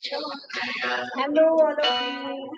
Hello, all of you.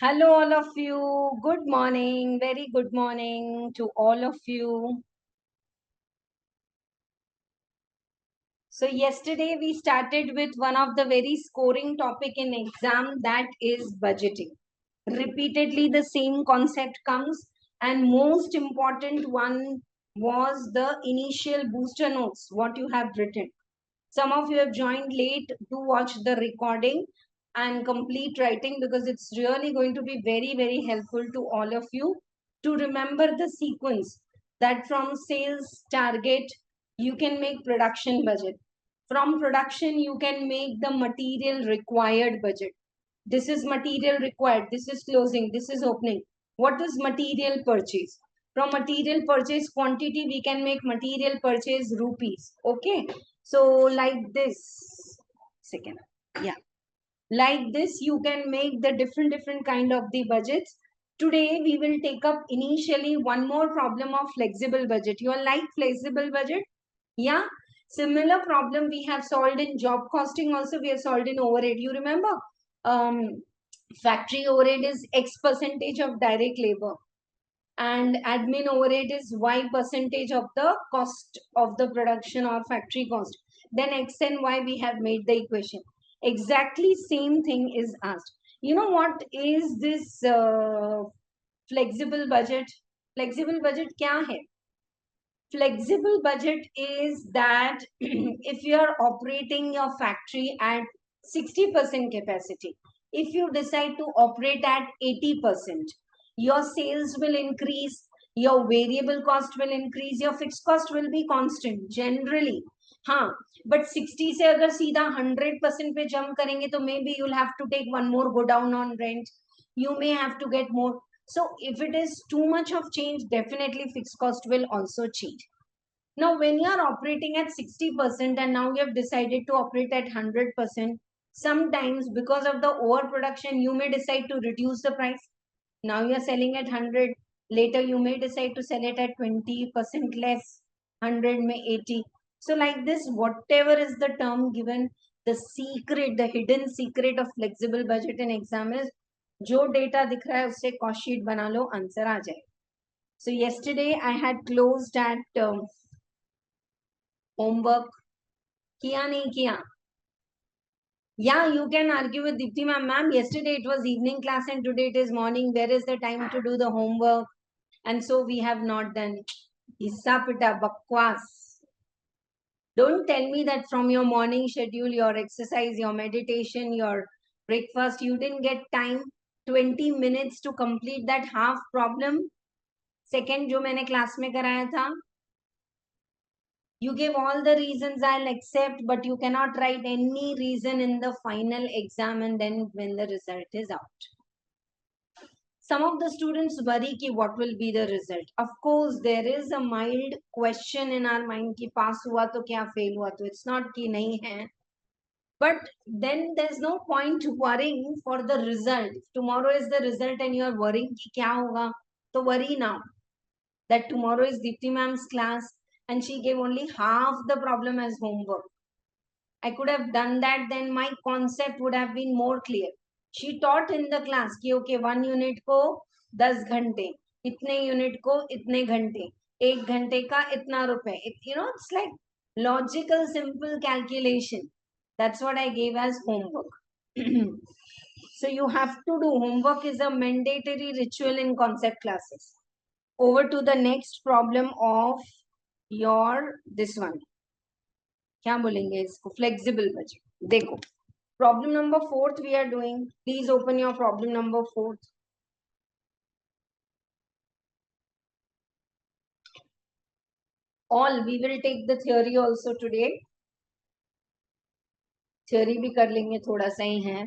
Hello, all of you. Good morning. Very good morning to all of you. So yesterday we started with one of the very scoring topic in exam, that is budgeting. Repeatedly the same concept comes, and most important one was the initial booster notes, what you have written. Some of you have joined late. Do watch the recording and complete writing, because it's really going to be very, very helpful to all of you to remember the sequence, that from sales target you can make production budget. From production you can make the material required budget. This is material required, this is closing, this is opening. What is material purchase? From material purchase quantity we can make material purchase rupees. Okay, so like this, second, yeah, like this you can make the different kind of the budgets. Today we will take up initially one more problem of flexible budget. You are like flexible budget? Yeah, similar problem we have solved in job costing, also we have solved in overhead. You remember, factory overhead is X percentage of direct labor, and admin overhead is Y percentage of the cost of the production or factory cost. Then X and Y we have made the equation. Exactly same thing is asked. You know what is this flexible budget? Flexible budget kya hai? Flexible budget is that if you are operating your factory at 60% capacity, if you decide to operate at 80%, your sales will increase, your variable cost will increase, your fixed cost will be constant generally. हाँ, but 60 से अगर सीधा 100% पे jump करेंगे तो maybe you'll have to take one more go down on rent. You may have to get more. So if it is too much of change, definitely fixed cost will also change. Now, when you are operating at 60% and now you have decided to operate at 100%, sometimes because of the overproduction, you may decide to reduce the price. Now you are selling at 100. Later, you may decide to sell it at 20% less, 100 may 80. So like this, whatever is the term given, the secret, the hidden secret of flexible budget in exam is, जो data दिख रहा है उससे cost sheet बना लो, answer आ जाए. So yesterday I had closed at homework. किया नहीं किया? Yeah, you can argue with Dipti ma'am. Ma'am, yesterday it was evening class and today it is morning. Where is the time to do the homework? And so we have not done. Issa pita bakwas. Don't tell me that from your morning schedule, your exercise, your meditation, your breakfast, you didn't get time, 20 minutes to complete that half problem. Second जो मैंने class में कराया था, you give all the reasons, I'll accept, but you cannot write any reason in the final exam and then when the result is out. Some of the students worry ki what will be the result. Of course, there is a mild question in our mind ki pass hua to kya, fail hua to. It's not ki nahi hai. But then there's no point worrying for the result. If tomorrow is the result and you are worrying ki kya hoga, to worry now. That tomorrow is Dipti ma'am's class and she gave only half the problem as homework. I could have done that, then my concept would have been more clear. She taught in the class कि okay, 1 unit को 10 घंटे, इतने unit को इतने घंटे. एक घंटे का इतना रुपए. It's like logical simple calculation. That's what I gave as homework. So you have to do homework. Is a mandatory ritual in concept classes. Over to the next problem of your this one. क्या बोलेंगे इसको? Flexible budget. देखो, problem number 4 we are doing. Please open your problem number 4. All we will take the theory also today. Theory भी कर लेंगे, थोड़ा सा ही है.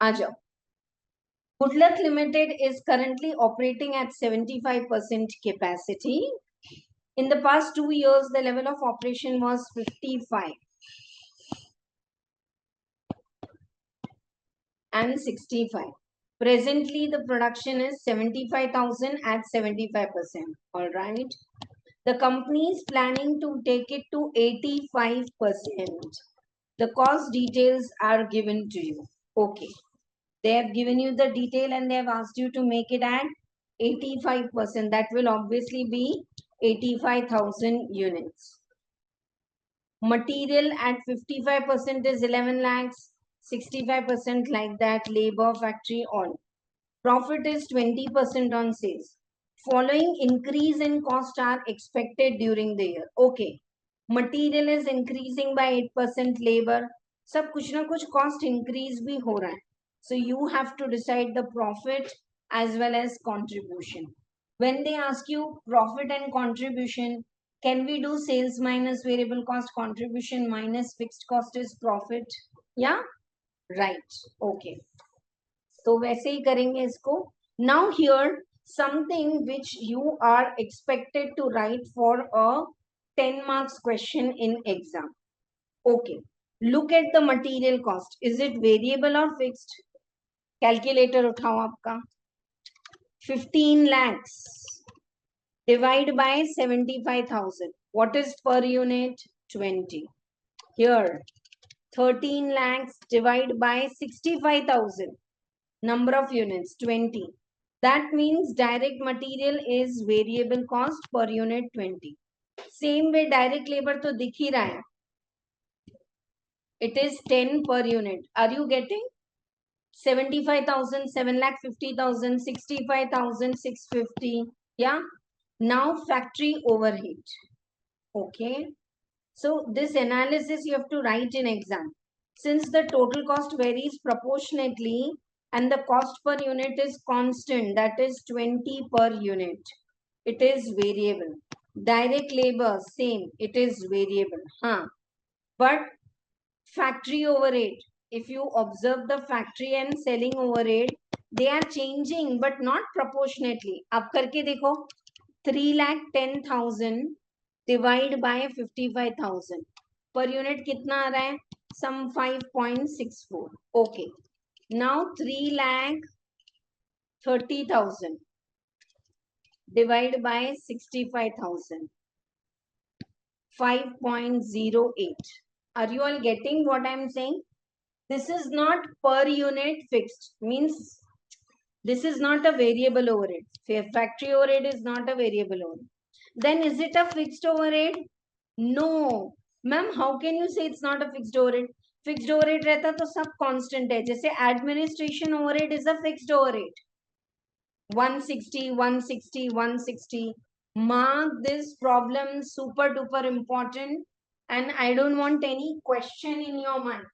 आ जाओ. Goodluck Limited is currently operating at 75% capacity. In the past 2 years, the level of operation was 55 and 65. Presently, the production is 75,000 at 75%. All right. The company is planning to take it to 85%. The cost details are given to you. Okay. They have given you the detail and they have asked you to make it at 85%. That will obviously be 85,000 units. Material at 55% is 11 lakhs, 65% like that, labor, factory, all. Profit is 20% on sales. Following increase in cost are expected during the year. Okay. Material is increasing by 8%, labor. सब कुछ ना कुछ cost increase भी हो रहा है. So you have to decide the profit as well as contribution. When they ask you profit and contribution, can we do sales minus variable cost, contribution minus fixed cost is profit? Yeah? Right. Okay. तो वैसे ही करेंगे इसको. Now here something which you are expected to write for a 10 marks question in exam. Okay. Look at the material cost. Is it variable or fixed? Calculator उठाओ आपका. 15 lakhs. Divide by 75,000. What is per unit? 20. Here, 13 lakhs divide by 65,000. Number of units, 20. That means direct material is variable cost per unit 20. Same way direct labor to दिख ही रहा है. It is 10 per unit. Are you getting? 75,000, 7,50,000, 65,000, 650. Yeah. Now factory overhead. Okay. So this analysis you have to write in exam. Since the total cost varies proportionately and the cost per unit is constant, that is 20 per unit, it is variable. Direct labor, same, it is variable. But factory overhead, if you observe the factory and selling overhead, they are changing but not proportionately. अब करके देखो, 3,10,000 divide by 55,000 per unit कितना आ रहा है? Some 5.64. Okay. Now 3,30,000 divide by 65,000. 5.08. Are you all getting what I am saying? This is not per unit fixed. Means this is not a variable overhead. Factory overhead is not a variable overhead. Then is it a fixed overhead? No. Ma'am, how can you say it's not a fixed overhead? Fixed overhead रहता तो सब constant है. जैसे administration overhead is a fixed overhead. 160, 160, 160. Mark this problem super duper important. And I don't want any question in your mind.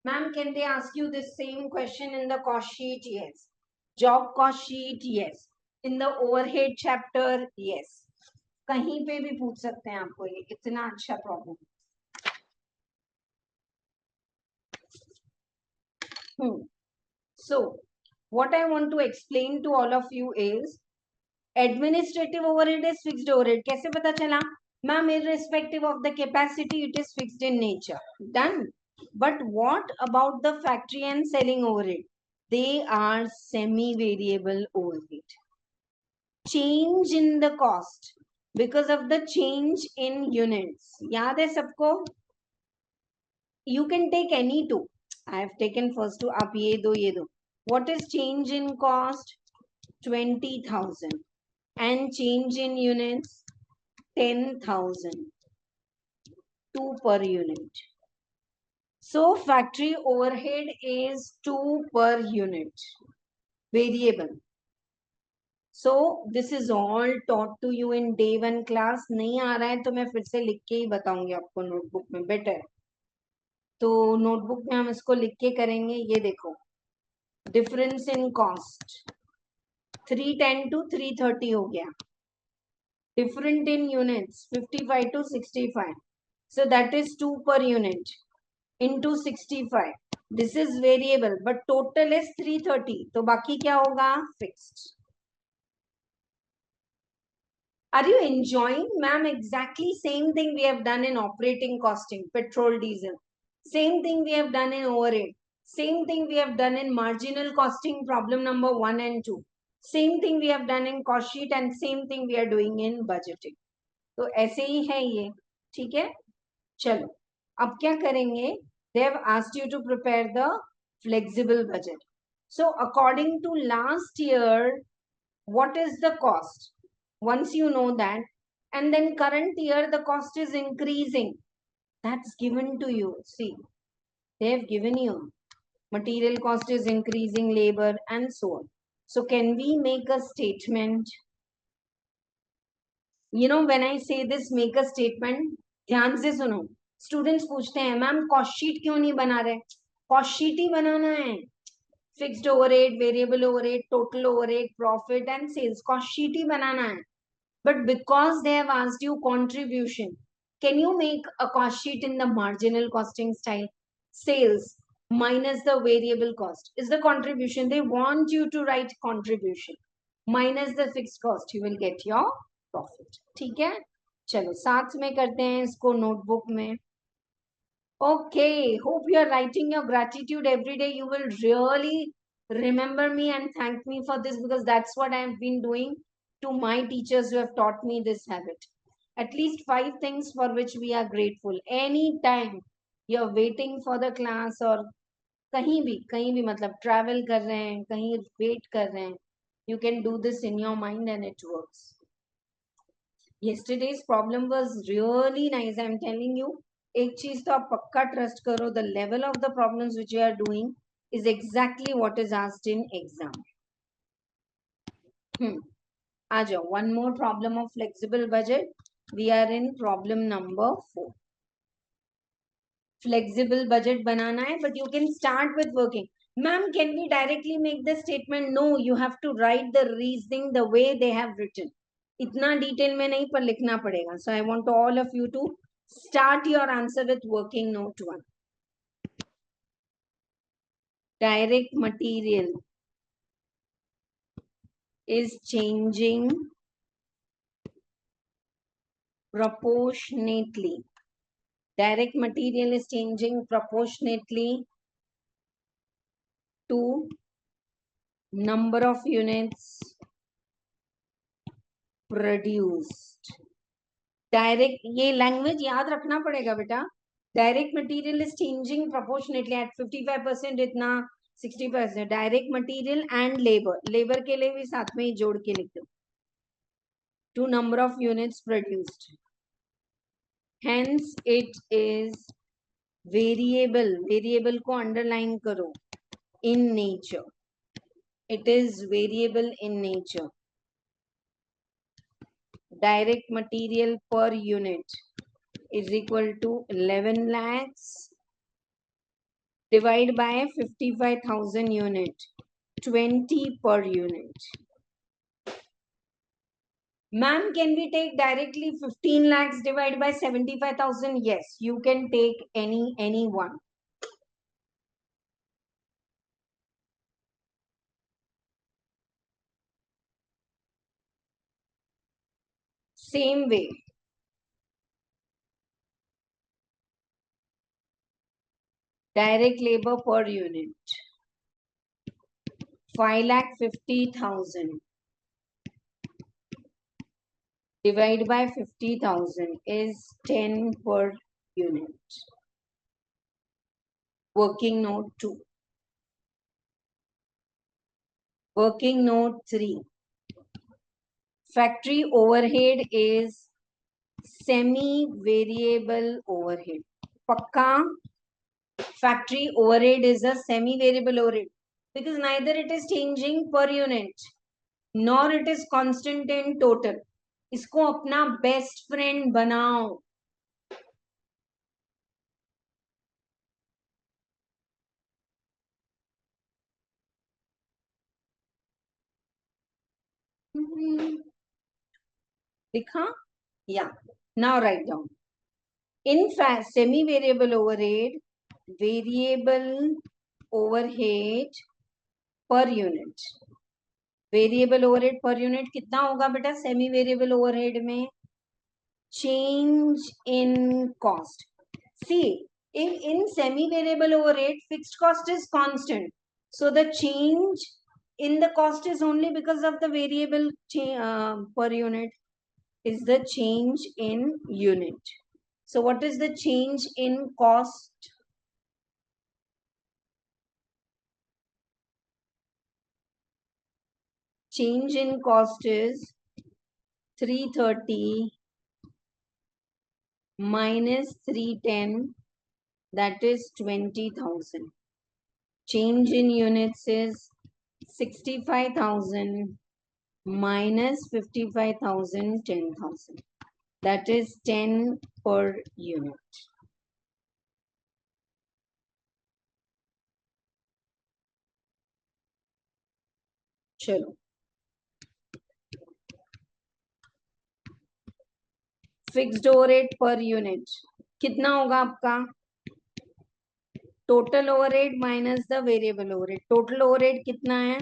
Ma'am, can they ask you this same question in the cost sheet? Yes. Job cost sheet? Yes. In the overhead chapter? Yes. कहीं पे भी पूछ सकते हैं आपको, ये इतना अच्छा problem. So what I want to explain to all of you is administrative overhead is fixed overhead. कैसे पता चला? Ma'am, irrespective of the capacity, it is fixed in nature. Done. But what about the factory and selling overhead? They are semi-variable overhead. Change in the cost because of the change in units. याद है सबको? You can take any two. I have taken first two. आप ये दो ये दो. What is change in cost? 20,000. and change in units 10,000, 2 per unit. So factory overhead is 2 per unit, variable. So this is all taught to you in day 1 class. नहीं आ रहा है तो मैं फिर से लिख के ही बताऊंगी आपको नोटबुक में, बेटर. तो नोटबुक में हम इसको लिख के करेंगे. ये देखो, डिफरेंस इन कॉस्ट 310 to 330 हो गया. Different in units 55 to 65. So that is 2 per unit into 65. This is variable, but total is 330. तो बाकी क्या होगा? Fixed. Are you enjoying, ma'am? Exactly same thing we have done in operating costing, petrol, diesel. Same thing we have done in overhead. Same thing we have done in marginal costing, problem number 1 and 2. Same thing we have done in cost sheet and same thing we are doing in budgeting. तो ऐसे ही है ये. ठीक है, चलो अब क्या करेंगे? They have asked you to prepare the flexible budget. So according to last year, what is the cost? Once you know that, and then current year the cost is increasing, that's given to you. See, they have given you material cost is increasing, labor and so on. So can we make a statement? You know, when I say this, make a statement, ध्यान से सुनो. Students पूछते हैं ma'am cost sheet क्यों नहीं बना रहे? Cost sheet ही बनाना है. Fixed overhead, variable overhead, total overhead, profit and sales, cost sheet ही बनाना है. But because they have asked you contribution, can you make a cost sheet in the marginal costing style? Sales minus the variable cost is the contribution. They want you to write contribution minus the fixed cost. You will get your profit. ठीक है, चलो साथ में करते हैं इसको notebook में. Okay, hope you are writing your gratitude every day. You will really remember me and thank me for this, because that's what I have been doing to my teachers who have taught me this habit. At least 5 things for which we are grateful. Anytime you're waiting for the class or कहीं भी मतलब travel कर रहे हैं, कहीं wait कर रहे हैं, you can do this in your mind and it works. Yesterday's problem was really nice. I'm telling you, एक चीज तो आप पक्का ट्रस्ट करो, the level of the problems which you are doing is exactly what is asked in exam. आ जाओ, one more problem of flexible budget. We are in problem number 4. Flexible budget बनाना है, but you can start with working. Ma'am, can we directly make the statement? No, you have to write the reasoning the way they have written. इतना detail में नहीं, पर लिखना पड़ेगा. So I want all of you to start your answer with working note 1. Direct material is changing proportionately. Direct material is changing proportionately to number of units produced. Direct, ये language याद रखना पड़ेगा बेटा. Direct material is changing proportionately at 55% इतना 60%. Direct material and labour के लिए भी साथ में ही जोड़ के लिख दो. To number of units produced. Hence it is variable. Variable को अंडरलाइन करो. In nature, it is variable in nature. Direct material per unit is equal to 11 lakhs divided by 55,000 unit, 20 per unit. Ma'am, can we take directly 15 lakhs divided by 75,000? Yes, you can take any one. Same way. Direct labor per unit, 5,50,000 divided by 50,000 is 10 per unit. Working note 2. Working note 3. Factory overhead is semi-variable overhead. Pakka, factory overhead is a semi-variable overhead because neither it is changing per unit nor it is constant in total. इसको अपना best friend बनाओ. दिखा? Yeah. Now write down. In fact, semi-variable overhead, variable overhead per unit. Variable overhead per unit कितना होगा बेटा semi variable overhead में? Change in cost. See, in semi-variable overhead, fixed cost is constant. So the change in the cost is only because of the variable per unit is the change in unit. So what is the change in cost? Change in cost is 330 minus 310, that is 20,000. Change in units is 65,000 minus 55,000, 10,000. That is 10 per unit. चलो. Fixed overhead per unit कितना होगा आपका? Total overhead minus the variable overhead. Total overhead कितना है?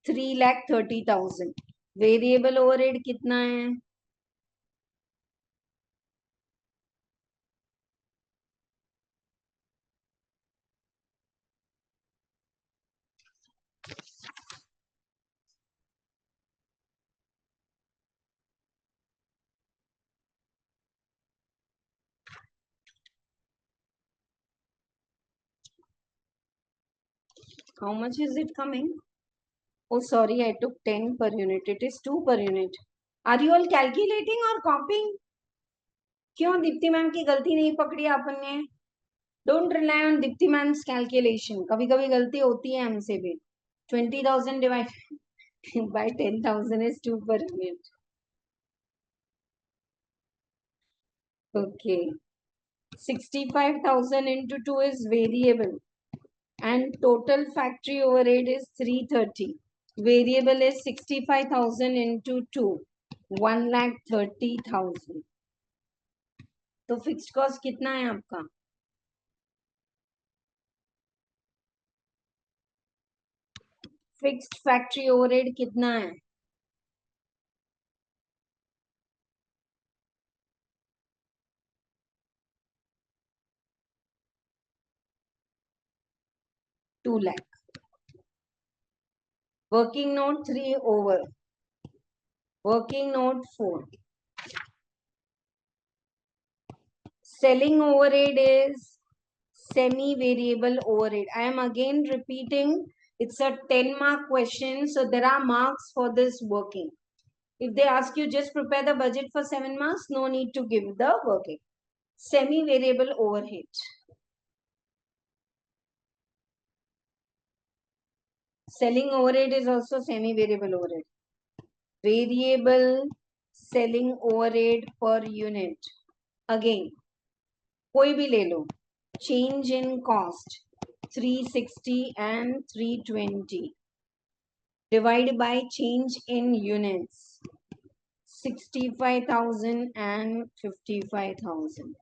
3,30,000. Variable overhead कितना है? How much is it coming? Oh, sorry, I took 10 per unit. It is 2 per unit. Are you all calculating or copying? क्यों Deepti ma'am की गलती नहीं पकड़ी आपन ने? Don't rely on Deepti ma'am's calculation. कभी कभी गलती होती है हमसे भी. 20,000 divided by 10,000 is 2 per unit. Okay. 65,000 into 2 is variable. And total factory overhead is 330. Variable is 65,000 into 2. 1,30,000. तो फिक्स्ड कॉस्ट कितना है आपका? फिक्स्ड फैक्ट्री ओवरहेड कितना है? Two lakh. Working note 3 over. Working note 4. Selling overhead is semi-variable overhead. I am again repeating. It's a 10-mark question. So there are marks for this working. If they ask you just prepare the budget for 7 marks, no need to give the working. Semi-variable overhead. Selling overhead is also semi-variable overhead. Variable selling overhead per unit. Again, कोई भी ले लो. Change in cost 360 and 320. Divide by change in units 65,000 and 55,000.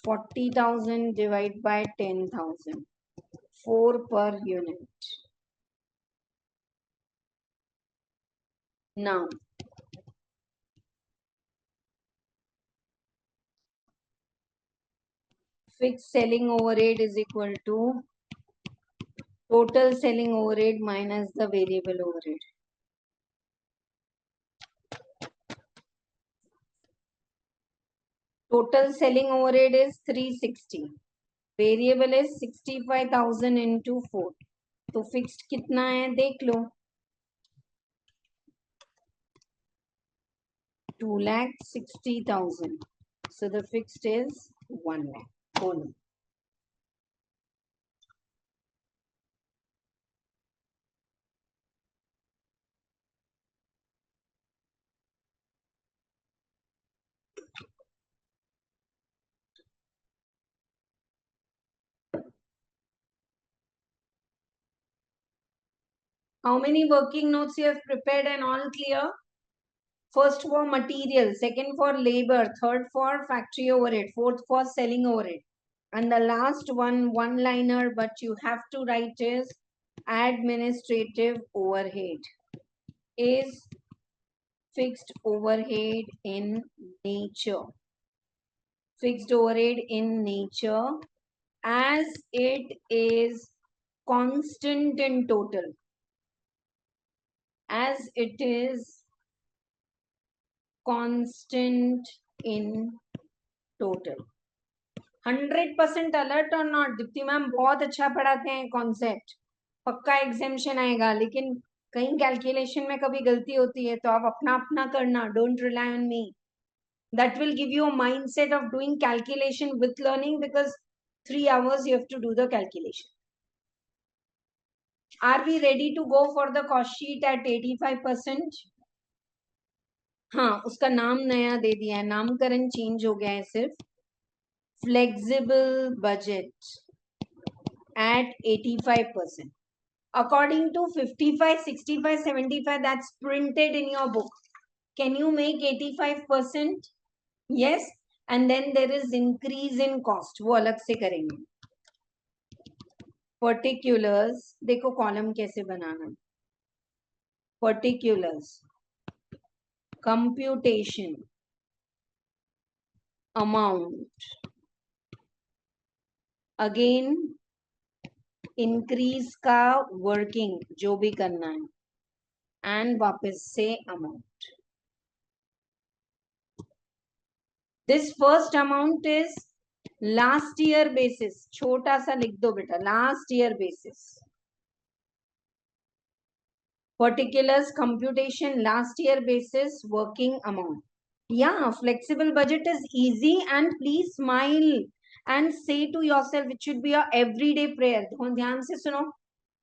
40,000 divided by 10,000. 4 per unit. Now, fixed selling overhead is equal to total selling overhead minus the variable overhead. Total selling overhead is 360. Variable is 65,000 into 4. तो fixed कितना है देख लो. 2,60,000. So the fixed is 1 lakh only. How many working notes you have prepared and all clear? First for material, second for labor, third for factory overhead, fourth for selling overhead. And the last one liner, but you have to write is administrative overhead is fixed overhead in nature. Fixed overhead in nature as it is constant in total. As it is constant in total. 100% alert और not? Deepti ma'am बहुत अच्छा पढ़ाते हैं concept, पक्का एग्जामिशन आएगा, लेकिन कहीं calculation में कभी गलती होती है तो आप अपना अपना करना, don't rely on me. That will give you a mindset of doing calculation with learning, because 3 hours you have to do the calculation. Are we ready to go for the cost sheet at 85%? हाँ, उसका नाम नया दे दिया है, नामकरण change हो गया है सिर्फ. Flexible budget at 85%. According to 55, 65, 75, that's printed in your book. Can you make 85%? Yes. And then there is increase in cost. वो अलग से करेंगे. Particulars, देखो कॉलम कैसे बनाना. Particulars, computation, amount, again increase का working जो भी करना है, and वापस से amount. This first amount is last year basis. छोटा सा लिख दो बेटा, last year basis. Particulars, computation, last year basis, working amount. Yeah, flexible budget is easy, and please smile and say to yourself, it should be your everyday prayer. ध्यान से सुनो,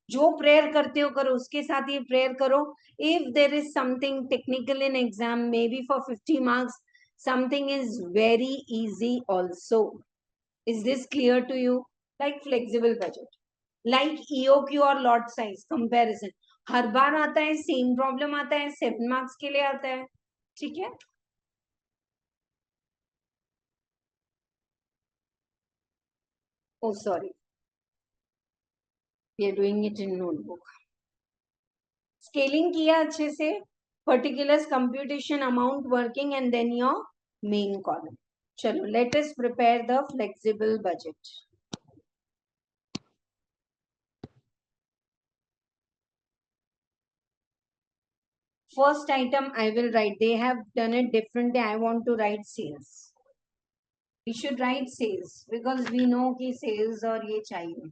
जो prayer करते हो करो, उसके साथ ये प्रेयर करो. If there is something technical in exam, maybe for 50 marks, something is very easy also. Is this clear to you? Like flexible budget, like EOQ और lot size comparison. हर बार आता है, सेम प्रॉब्लम आता है, 7 marks के लिए आता है. ठीक है. Oh, sorry. We are doing it in notebook. Scaling किया अच्छे से. Particulars, computation, amount, working, and then your main column. चलो, let us prepare the flexible budget. First item I will write. They have done it differently. I want to write sales. We should write sales because we know कि sales और ये चाहिए.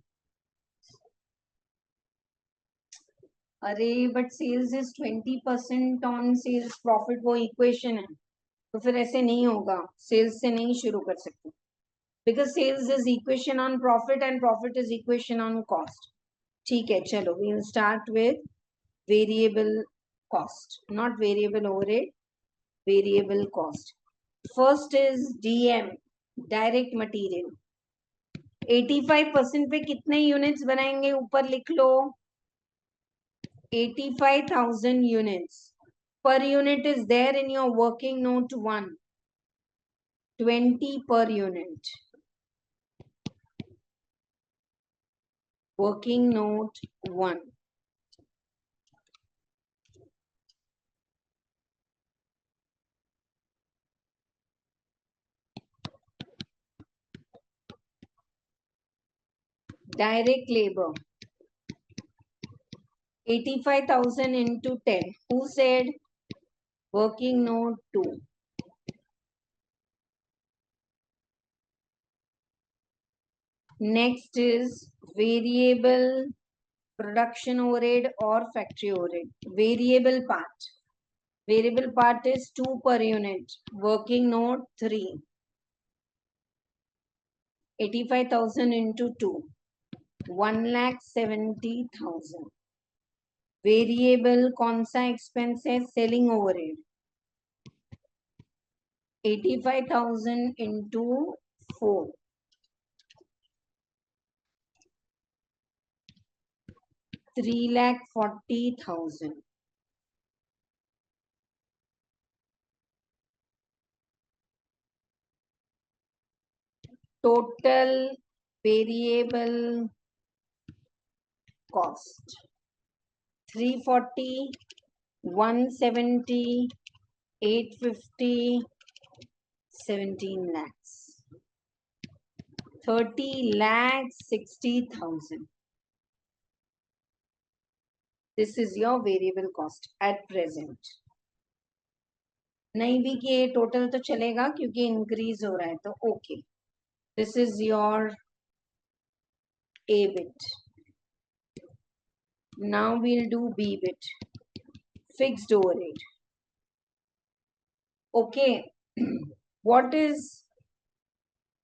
अरे but sales is 20% on sales profit, वो equation है, तो फिर ऐसे नहीं होगा. सेल्स से नहीं शुरू कर सकते, because sales is equation on profit and profit is equation on cost. ठीक है, चलो we will start with variable cost, not variable overhead, variable cost. First is DM, direct material. 85% पे कितने यूनिट्स बनाएंगे, ऊपर लिख लो. 85,000 units. Per unit is there in your working note 1. 20 per unit. Working note 1. Direct labor. 85,000 into 10. Who said? Working note 2. Next is variable production overhead or factory overhead. Variable part. Variable part is 2 per unit. Working note 3. 85,000 into 2. 1,70,000. Variable consa expenses selling overhead. 85,000 into 4. 3,40,000. Total variable cost 340, 170, 850, 17 lakhs. 30 lakhs 60,000. This is your variable cost at present. नहीं भी कि ये total तो चलेगा क्योंकि increase हो रहा है तो okay. This is your A bit. Now we'll do B bit. Fixed overhead. Okay. What is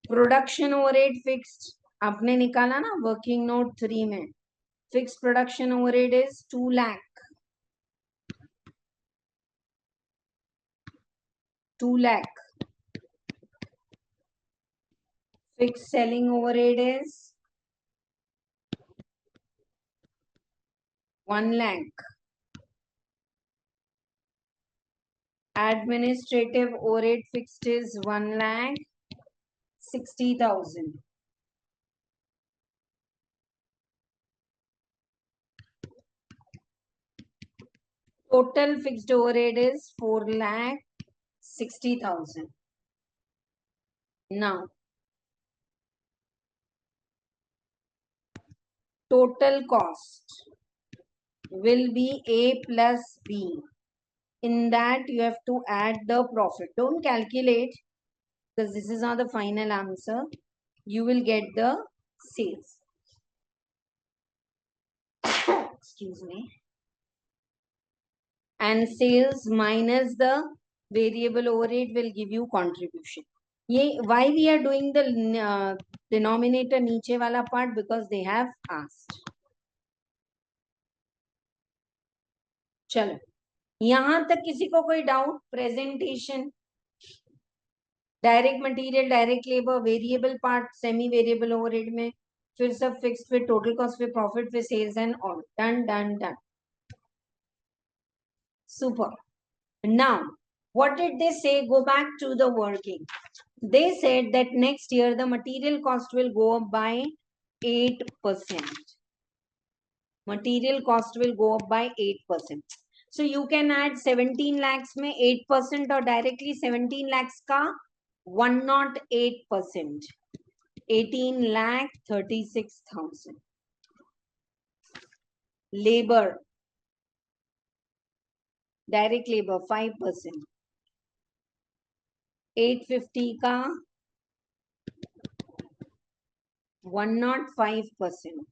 production overhead fixed? आपने निकाला ना working note 3 में. Fixed production overhead is 2 lakh. 2 lakh. Fixed selling overhead is 1 lakh. Administrative overhead fixed is 1 lakh 60,000. Total fixed overhead is 4 lakh 60,000. Now, total cost will be A plus B. In that you have to add the profit. Don't calculate because this is not the final answer. You will get the sales. Excuse me. And sales minus the variable overhead will give you contribution. Ye, why we are doing the denominator नीचे वाला part? Because they have asked. चलो यहां तक किसी को कोई doubt? Presentation, direct material, direct labour, variable part, semi variable overhead में, फिर सब फिक्स्ड, फिर टोटल कॉस्ट, फिर प्रॉफिट, फिर sales and all. Done done done. Super. Now, what did they say? Go back to the working. They said that next year the material cost will go up by 8%. Material cost will go up by 8%. So you can add 17 lakhs में 8% or directly 17 lakhs का 108%. 18 lakh 36,000. Labor, direct labor 5%. 850 का 105%.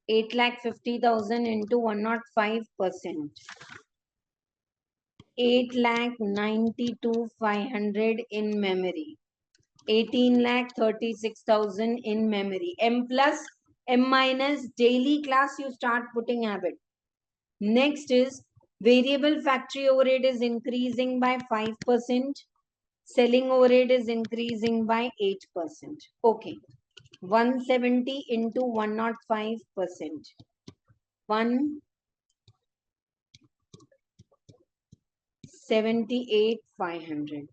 8,50,000 into 105%. 8,92,500 in memory. 18,36,000 in memory. M plus M minus daily class you start putting habit. Next is variable factory overhead is increasing by 5%. Selling overhead is increasing by 8%. Okay. 170 into 105%. 178,500.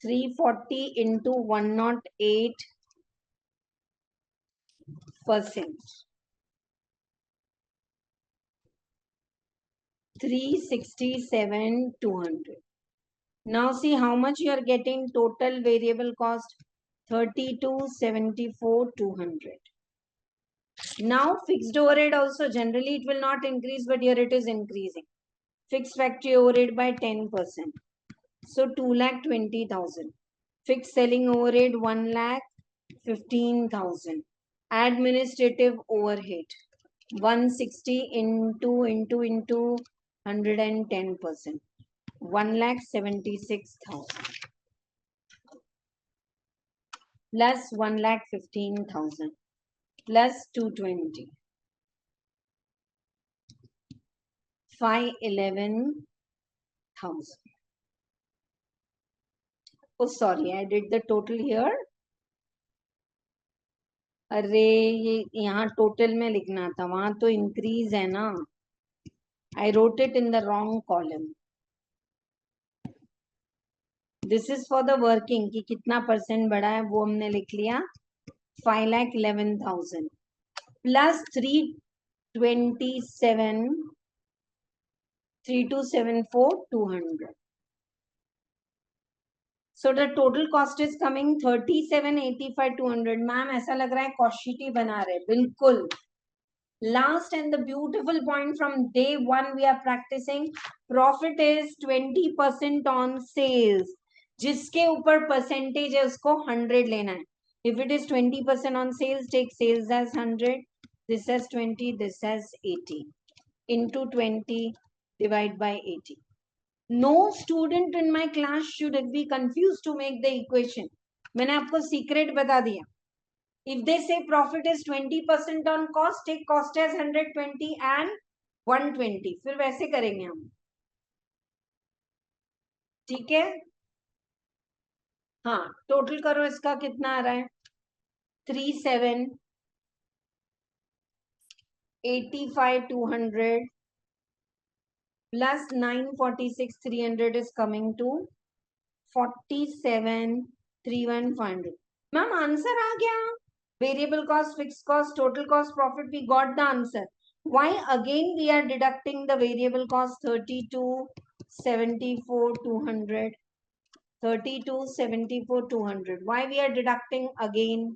340 into 108%. 367,200. Now see how much you are getting total variable cost. 32,74,200. Now fixed overhead also generally it will not increase, but here it is increasing. Fixed factory overhead by 10%. So 2,20,000. Fixed selling overhead 1,15,000. Administrative overhead 160 into 110%. 1,76,000 plus 1,15,000 plus 220. 511,000. Oh, sorry, I did the total here. अरे ये यहाँ total में लिखना था, वहां तो increase है ना. I wrote it in the wrong column. This is for the working कि कितना परसेंट बढ़ा है वो हमने लिख लिया. 5,11,000 plus 3,274,200. So the total cost is coming 37,85,200. Ma'am ऐसा लग रहा है कॉस्ट शीट ही बना रहे. बिल्कुल. Last and the beautiful point from day one we are practicing. Profit is 20% on sales. जिसके ऊपर percentage है उसको 100 लेना है. If it is 20% on sales, take sales as 100, this as 20, this as 80. Into 20, divide by 80. No student in my class should be confused to make the equation. मैंने आपको secret बता दिया. If they say profit is 20% on cost, take cost as 120 and 120. फिर वैसे करेंगे हम. ठीक है. हाँ, टोटल करो इसका कितना आ रहा है. 37,85,200 plus 946,300 is coming to 47,31500. Ma'am answer आ गया. Variable cost, fixed cost, total cost, profit, we got the answer. Why again we are deducting the variable cost 32,74,200? 32,74,200. Why we are deducting again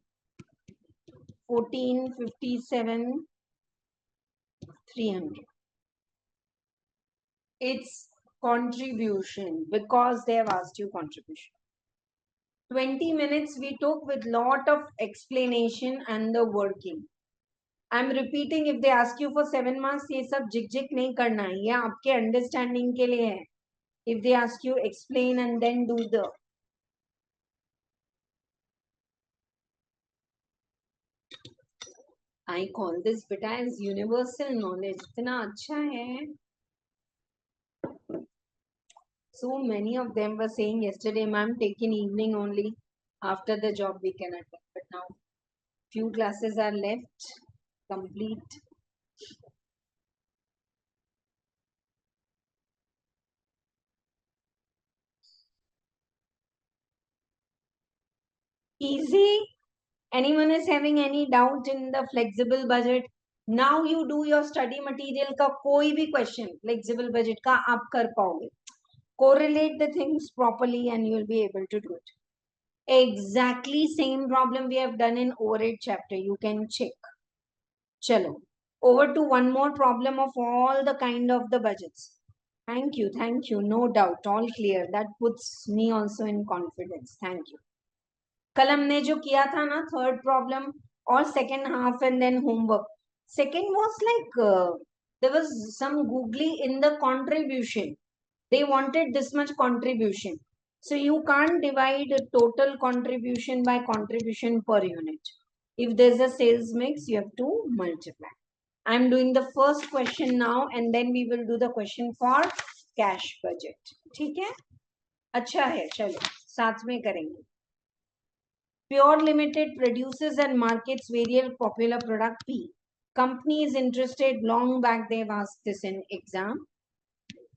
14,57,300? It's contribution because they have asked you contribution. 20 minutes we took with lot of explanation and the working. I'm repeating, if they ask you for 7 marks, ये सब झिक नहीं करना है, ये आपके understanding के लिए है. If they ask you, explain and then do the. I call this beta as universal knowledge. इतना अच्छा है. So many of them were saying yesterday, ma'am, take in evening only. After the job we can attend. But now few classes are left. Complete. Easy. Anyone is having any doubt in the flexible budget? Now you do your study material का कोई भी question flexible budget का आप कर पाओगे. Correlate the things properly and you will be able to do it. Exactly same problem we have done in overhead chapter. You can check. Chalo. Over to one more problem of all the kind of the budgets. Thank you. Thank you. No doubt. All clear. That puts me also in confidence. Thank you. कल हमने जो किया था ना third problem और second half and then homework. Second was like there was some googly in the contribution. They wanted this much contribution. So you can't divide total contribution by contribution per unit. If there's a sales mix, you have to multiply. I'm doing the first question now and then we will do the question for cash budget. ठीक है. अच्छा है. चलो साथ में करेंगे. Pure Limited produces and markets various popular product P. Company is interested long back. They've asked this in exam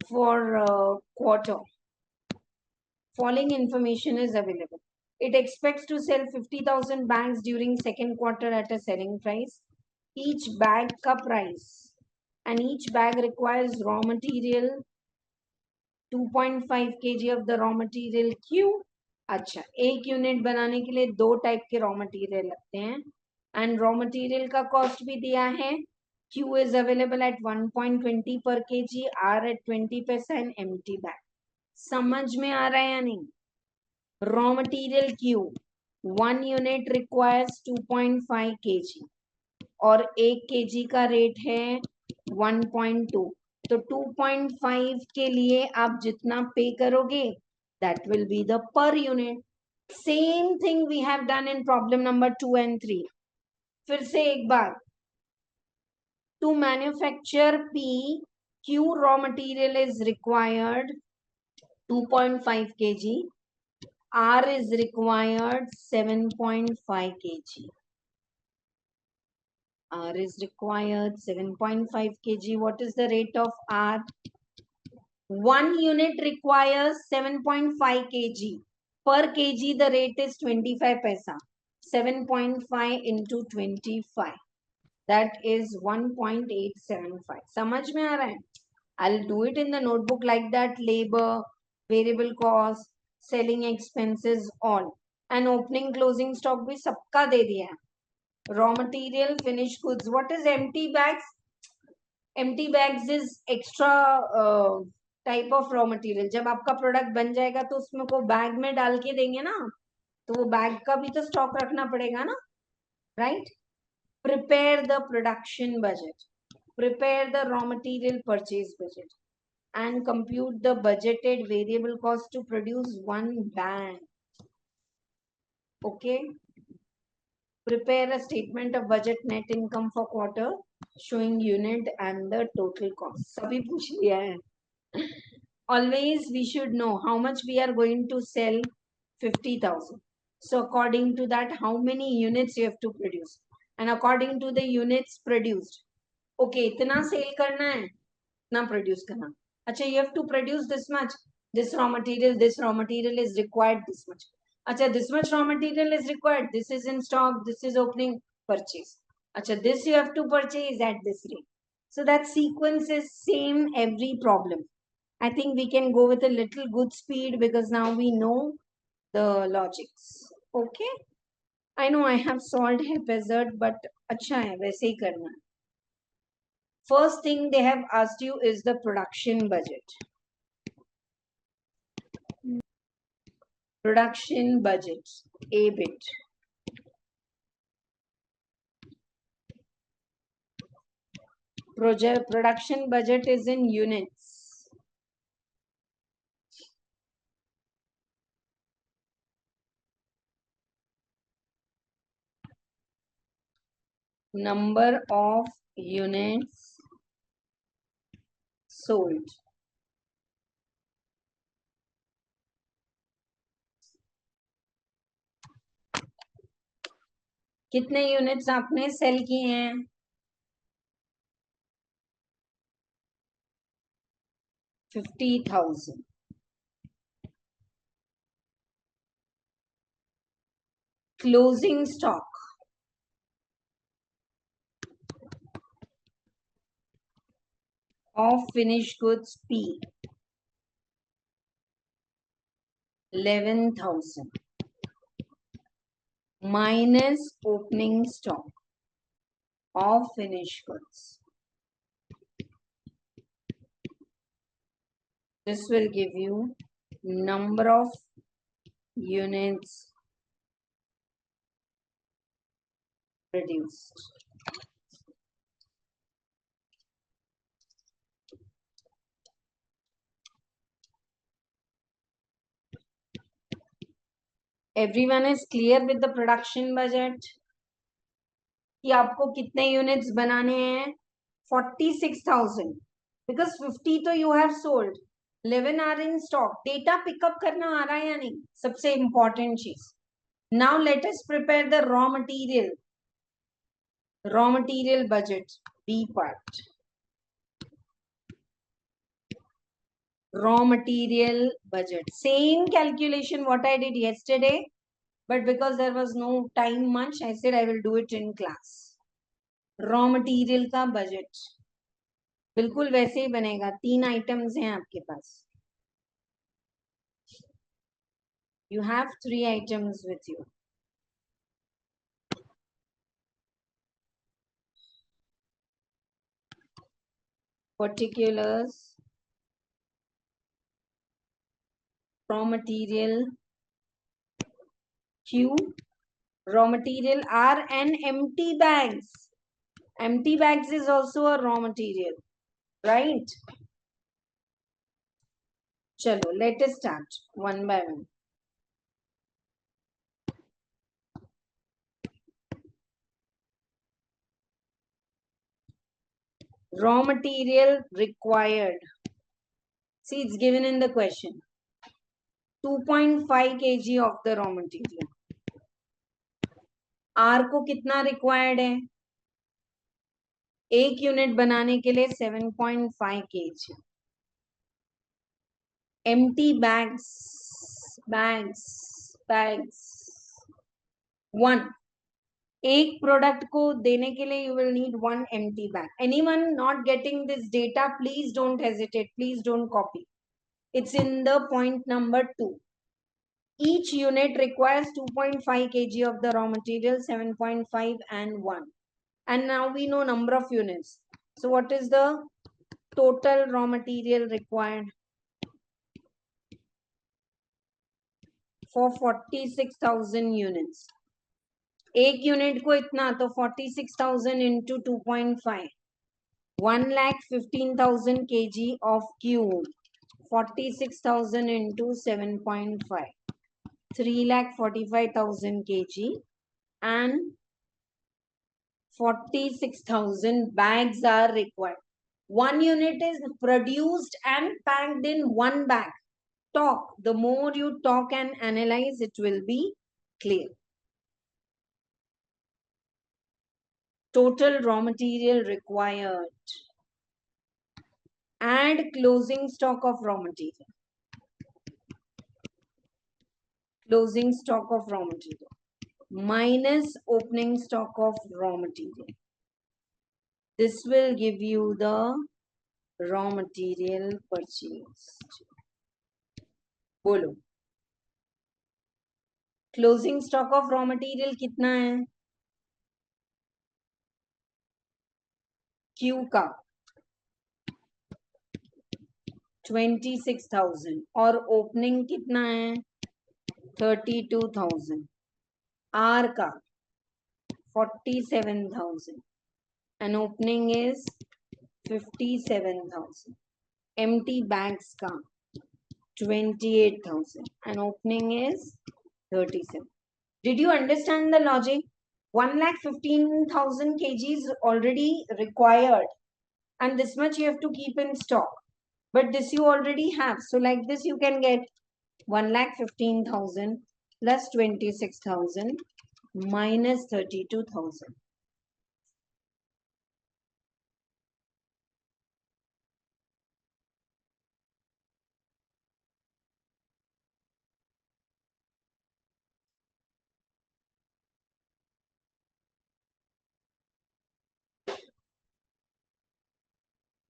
for quarter. Following information is available. It expects to sell 50,000 bags during second quarter at a selling price. Each bag ka price and each bag requires raw material 2.5 kg of the raw material Q. अच्छा, एक unit बनाने के लिए 2 type के raw material लगते हैं and raw material का cost भी दिया है. Q is available at 1.20 per kg, R at 20 पैसा एंड एम्प्टी बैग. समझ में आ रहा है या नहीं? Raw material Q 1 unit requires 2.5 kg और 1 kg का रेट है 1.2. तो 2.5 के लिए आप जितना पे करोगे that will be the per unit. Same thing we have done in problem number 2 and 3. फिर से एक बार, to manufacture P, Q raw material is required 2.5 kg, R is required 7.5 kg. R is required 7.5 kg. What is the rate of R? 1 unit requires 7.5 kg. Per kg the rate is 25 paisa. 7.5 into 25. That is 1.875. समझ में आ रहा है? I'll do it in the notebook like that. Labor, variable cost, selling expenses, all. And opening closing stock भी सबका दे दिया है. Raw material, finished goods. What is empty bags? Empty bags is extra type of raw material. जब आपका product बन जाएगा तो उसमें को बैग में डाल के देंगे ना, तो वो बैग का भी तो स्टॉक रखना पड़ेगा ना, right? Prepare the production budget, prepare the raw material purchase budget, and compute the budgeted variable cost to produce one bag. Okay. Prepare a statement of budget net income for quarter showing unit and the total cost. सभी पूछ लिया है. Always we should know how much we are going to sell. 50,000. So according to that, how many units you have to produce, and according to the units produced, okay, इतना cell करना है, इतना produce करना. अच्छा, you have to produce this much. This raw material is required this much. अच्छा, this much raw material is required. This is in stock. This is opening purchase. अच्छा, this you have to purchase at this rate. So that sequence is same every problem. I think we can go with a little good speed because now we know the logics. Okay. I know I have solved haphazard, but अच्छा है, वैसे ही करना है. First thing they have asked you is the production budget. Production budget, A bit. Production budget is in units. Number of units sold. कितने units आपने cell किए हैं? 50,000. Closing stock of finished goods P, 11,000 minus opening stock of finished goods. This will give you number of units produced. Everyone is clear with the production budget? कि आपको कितने units बनाने हैं? 46,000. Because 50 तो you have sold, 11 are in stock. Data pickup करना आ रहा है या नहीं? सबसे important चीज. Now let us prepare the raw material. Raw material budget, B part. Raw material budget. Same calculation what I did yesterday, but because there was no time much, I said I will do it in class. Raw material का budget बिल्कुल वैसे ही बनेगा. 3 items हैं आपके पास. You have 3 items with you. Particulars, raw material Q, raw material R, and empty bags. Empty bags is also a raw material. right? Chalo, let us start one by one. Raw material required. See, it's given in the question. 2.5 kg of the raw material. R को कितना required है? एक unit बनाने के लिए 7.5 kg. Empty bags. 1. एक product को देने के लिए you will need 1 empty bag. Anyone not getting this data, please don't hesitate. Please don't copy. It's in the point number 2. Each unit requires 2.5 kg of the raw material, 7.5 and 1. And now we know number of units. So what is the total raw material required for 46,000 units? एक unit को इतना, तो 46,000 into 2.5, 1,15,000 kg of cube. 46,000 into 7.5, 3,45,000 kg, and 46,000 bags are required. 1 unit is produced and packed in 1 bag. Talk. The more you talk and analyze, it will be clear. Total raw material required. Add closing stock of raw material. Closing stock of raw material minus opening stock of raw material. This will give you the raw material purchased. बोलो. Closing stock of raw material कितना है? Q का 26,000 और opening कितना है? 32,000. R का 47,000 and opening is 57,000. Empty bags का 28,000 and opening is 37. Did you understand the logic? 1,15,000 kg is already required and this much you have to keep in stock, but this you already have. So like this you can get 1,15,000 plus 26,000 minus 32,000.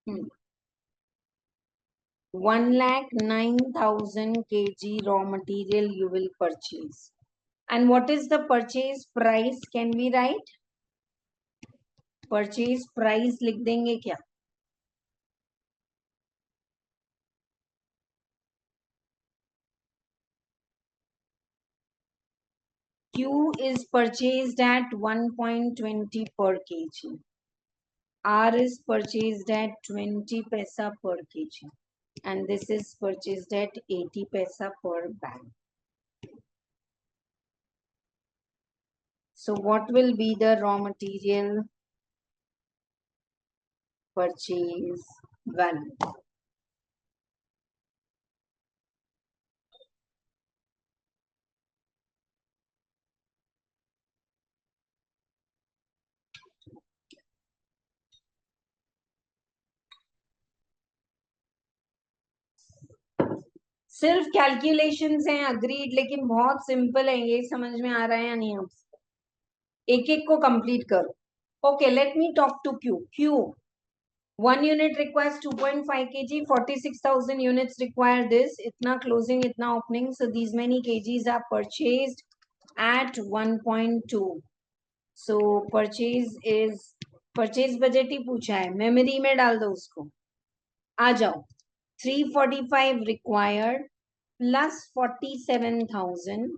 Hmm. 1,09,000 kg raw material you will purchase. And what is the purchase price? Can we write? Purchase price लिख देंगे क्या? Q is purchased at 1.20 per kg. R is purchased at 20 paisa per kg. And this is purchased at 80 paisa per bag. So what will be the raw material purchase value? सिर्फ calculations हैं, agreed, लेकिन बहुत simple है. ये समझ में आ रहा है या नहीं? आप एक एक को कंप्लीट करो. Okay, let me talk to Q. Q 1 unit requires 2.5 kg. 46,000 units require this. Itna closing, itna opening. So these many kgs are purchased at 1.2. So purchase budget ही पूछा है, मेमोरी में डाल दो उसको. आ जाओ. 345 required plus 47,000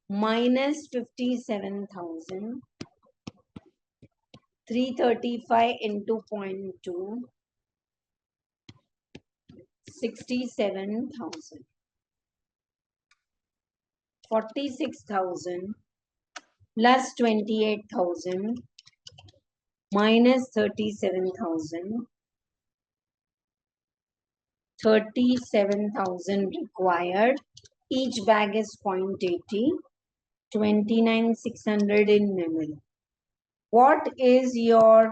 minus 57,000. 335 into 0.2 67,000. 46,000 plus 28,000 minus 37,000. 37,000 required. Each bag is 0.80. 29,600 in memory. What is your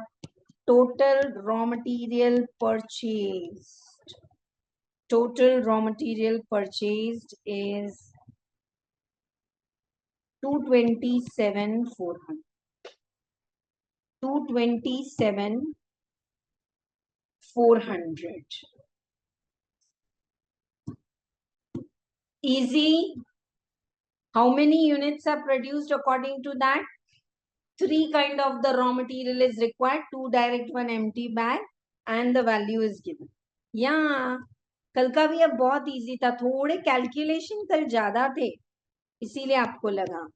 total raw material purchased? Total raw material purchased is 227,400. 227,400. Easy. How many units are produced according to that? 3 kind of the raw material is required, 2 direct, 1 empty bag, and the value is given. Yeah, कल का भी अब बहुत easy था, थोड़े calculation कल ज्यादा थे इसीलिए आपको लगा.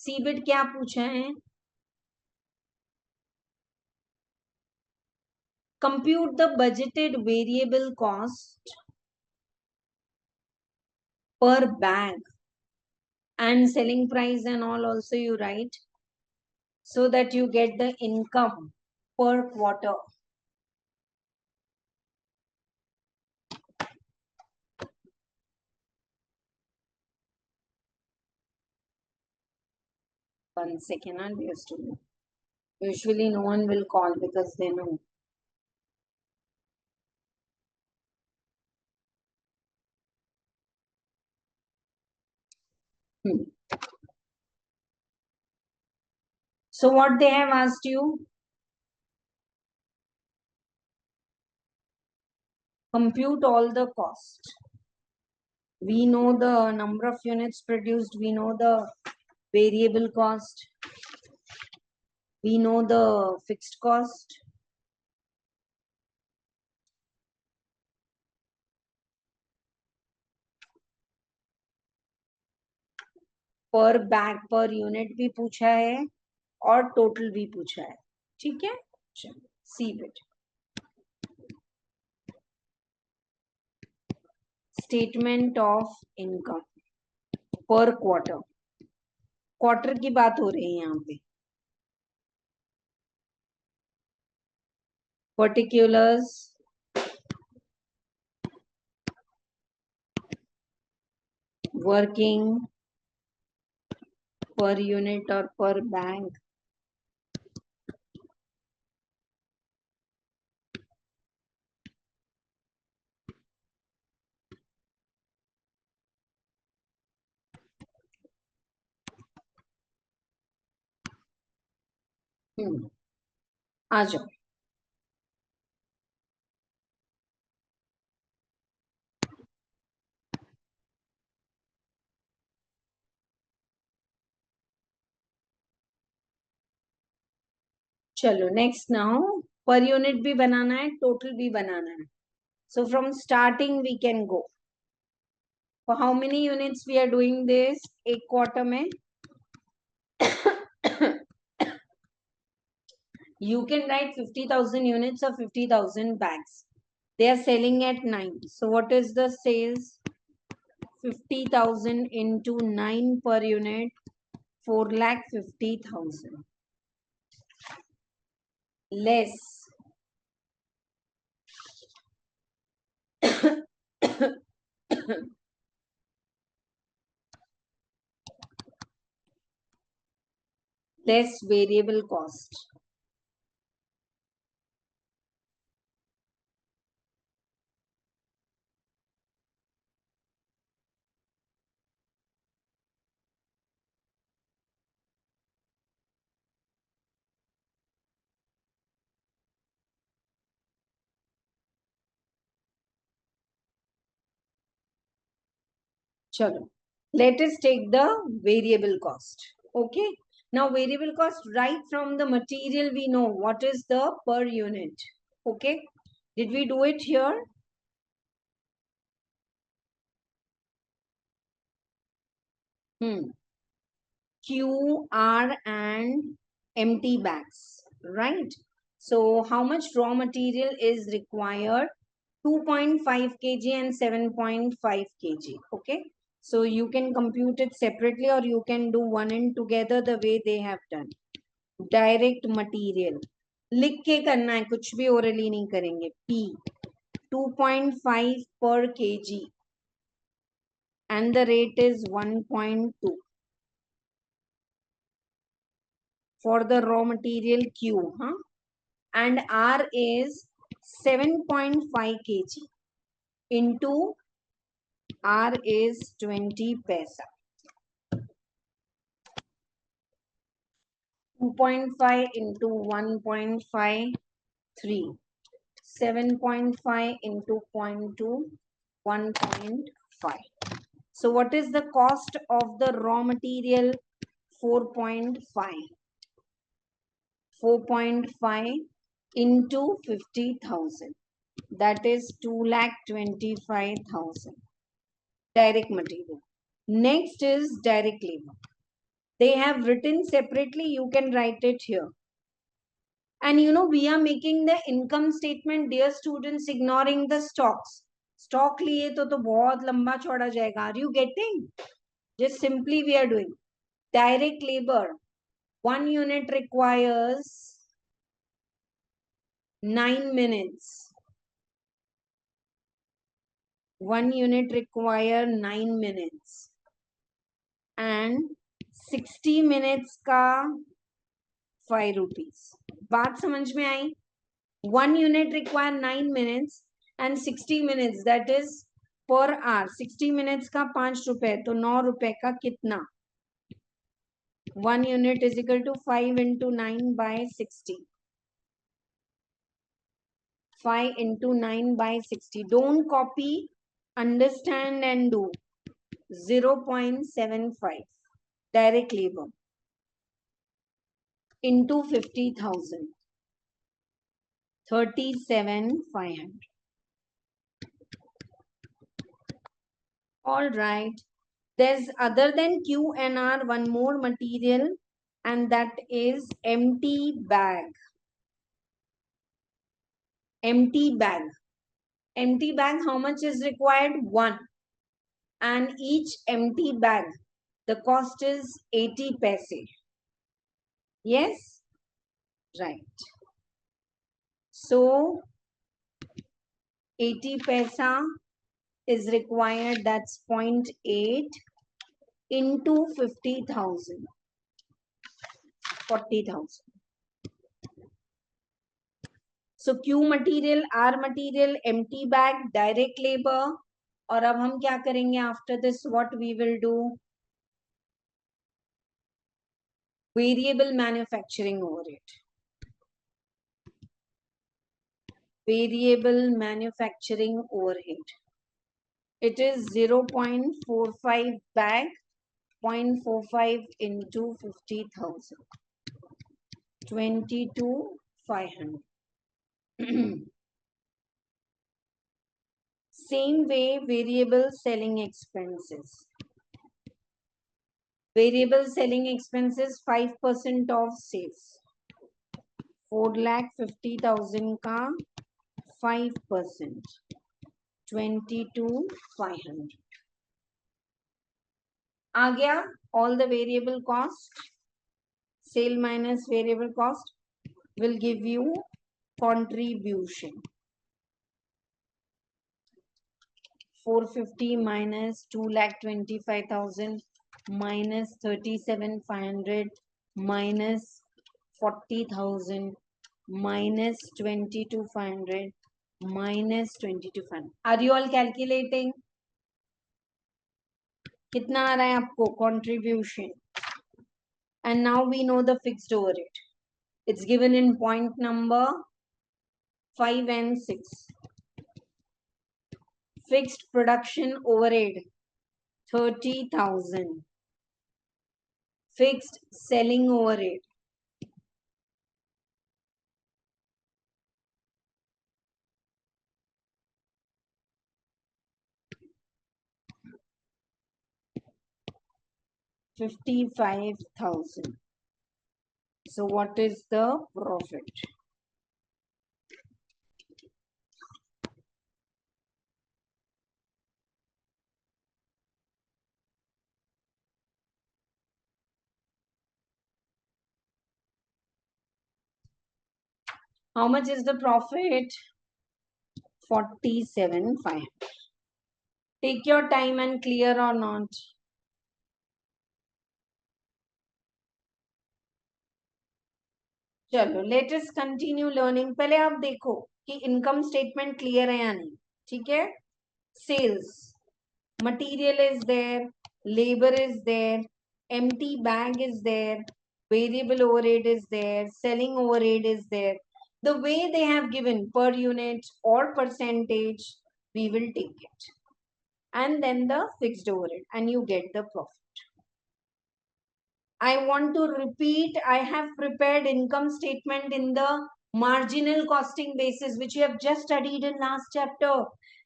सीबिट क्या पूछा है? Compute the budgeted variable cost per bag and selling price and all also you write so that you get the income per quarter. One second, I'll be a student. Usually no one will call because they know. So what they have asked you? Compute all the cost. We know the number of units produced. We know the variable cost. We know the fixed cost. Per bag per unit भी पूछा है और total भी पूछा है. ठीक है? चलो, see it. Statement of income per quarter. Quarter की बात हो रही है यहाँ पे. Particulars. Working per unit or per bag. आ जाओ. चलो next now per unit भी बनाना है, total भी बनाना है. So from starting we can go. For how many units we are doing this? एक quarter में. You can write 50,000 units or 50,000 bags. They are selling at 9. So what is the sales? 50,000 into 9 per unit, 4,50,000. Less less variable cost. Chalo. Let us take the variable cost. Okay. Now variable cost, right from the material we know what is the per unit. Okay. Did we do it here? Q, R and empty bags. Right. So how much raw material is required? 2.5 kg and 7.5 kg. Okay. So you can compute it separately or you can do one and together the way they have done. Direct material. लिख के करना है, कुछ भी orally नहीं करेंगे. P 2.5 per kg and the rate is 1.2 for the raw material Q, huh? And R is 7.5 kg into R is 20 paisa. 2.5 into 1.53. 7.5 into 0.2, 1.5. So what is the cost of the raw material? 4.5. 4.5 into 50,000. That is 2,25,000. Direct material. Next is direct labor. They have written separately. You can write it here. And you know, we are making the income statement, dear students, ignoring the stocks. Stock liye to bahut lamba choda jayega. Are you getting? Just simply we are doing direct labor. 1 unit requires 9 minutes. 1 unit require 9 minutes. And 60 minutes ka 5 rupees. बात समझ में आई? 1 unit require 9 minutes and 60 minutes, that is per hour. 60 minutes का 5 रुपए, तो 9 रुपए का कितना? 1 unit is equal to 5 into 9 by 60. 5 into 9 by 60. Don't copy, understand and do. 0.75 direct labor into 50,000. 37,500. All right. There's other than Q and R one more material, and that is empty bag. Empty bag. Empty bag, how much is required? 1. And each empty bag, the cost is 80 paise. Yes? Right. So 80 paisa is required, that's 0.8 into 50,000. 40,000. So Q material, R material, empty bag, direct labor. और अब हम क्या करेंगे? After this, what we will do? Variable manufacturing overhead. Variable manufacturing overhead. It is 0.45 bag, 0.45 into 50,000. 22,500. Same way, variable selling expenses. Variable selling expenses 5% of sales. 4,50,000 का 5%. 22,500. आ गया? All the variable cost. Sale minus variable cost will give you contribution. 450 minus 2,25,000 minus 37,500 minus 40,000 minus 22,500 minus 22,500. Are you all calculating? कितना आ रहा है आपको contribution? And now we know the fixed overhead. It's given in point number 5 and 6. Fixed production overhead 30,000. Fixed selling overhead 55,000. So what is the profit? How much is the profit? 47,500. Take your time and clear or not. चलो let us continue learning. पहले आप देखो कि income statement clear है या नहीं. ठीक है? Sales, material is there, labor is there, empty bag is there, variable overhead is there, selling overhead is there. The way they have given per unit or percentage, we will take it. And then the fixed overhead, and you get the profit. I want to repeat, I have prepared income statement in the marginal costing basis, which you have just studied in last chapter.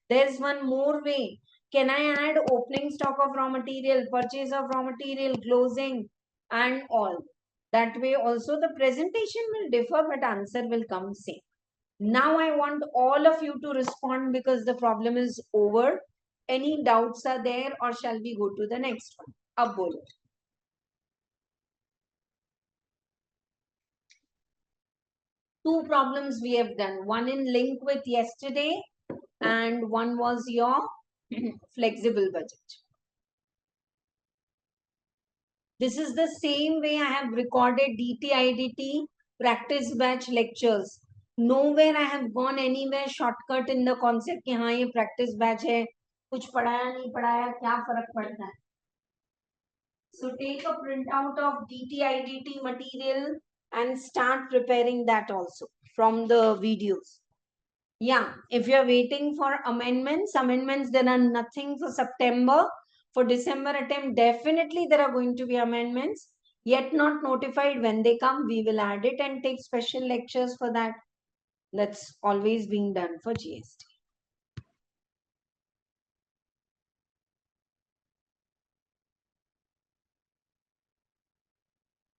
There's one more way. Can I add opening stock of raw material, purchase of raw material, closing, and all? That way also the presentation will differ, but answer will come same. Now I want all of you to respond because the problem is over. Any doubts are there, or shall we go to the next one? Ab bolo. Two problems we have done. One in link with yesterday, and one was your flexible budget. This is the same way I have recorded DTIDT practice batch lectures. Nowhere I have gone anywhere shortcut in the concept कि हाँ ये practice batch है, कुछ पढ़ाया नहीं पढ़ाया क्या फर्क पड़ता है. So take a printout of DTIDT material and start preparing that also from the videos. Yeah, if you're waiting for amendments, there are nothing for September. For December attempt, definitely there are going to be amendments. Yet not notified. When they come, we will add it and take special lectures for that. That's always being done for GST.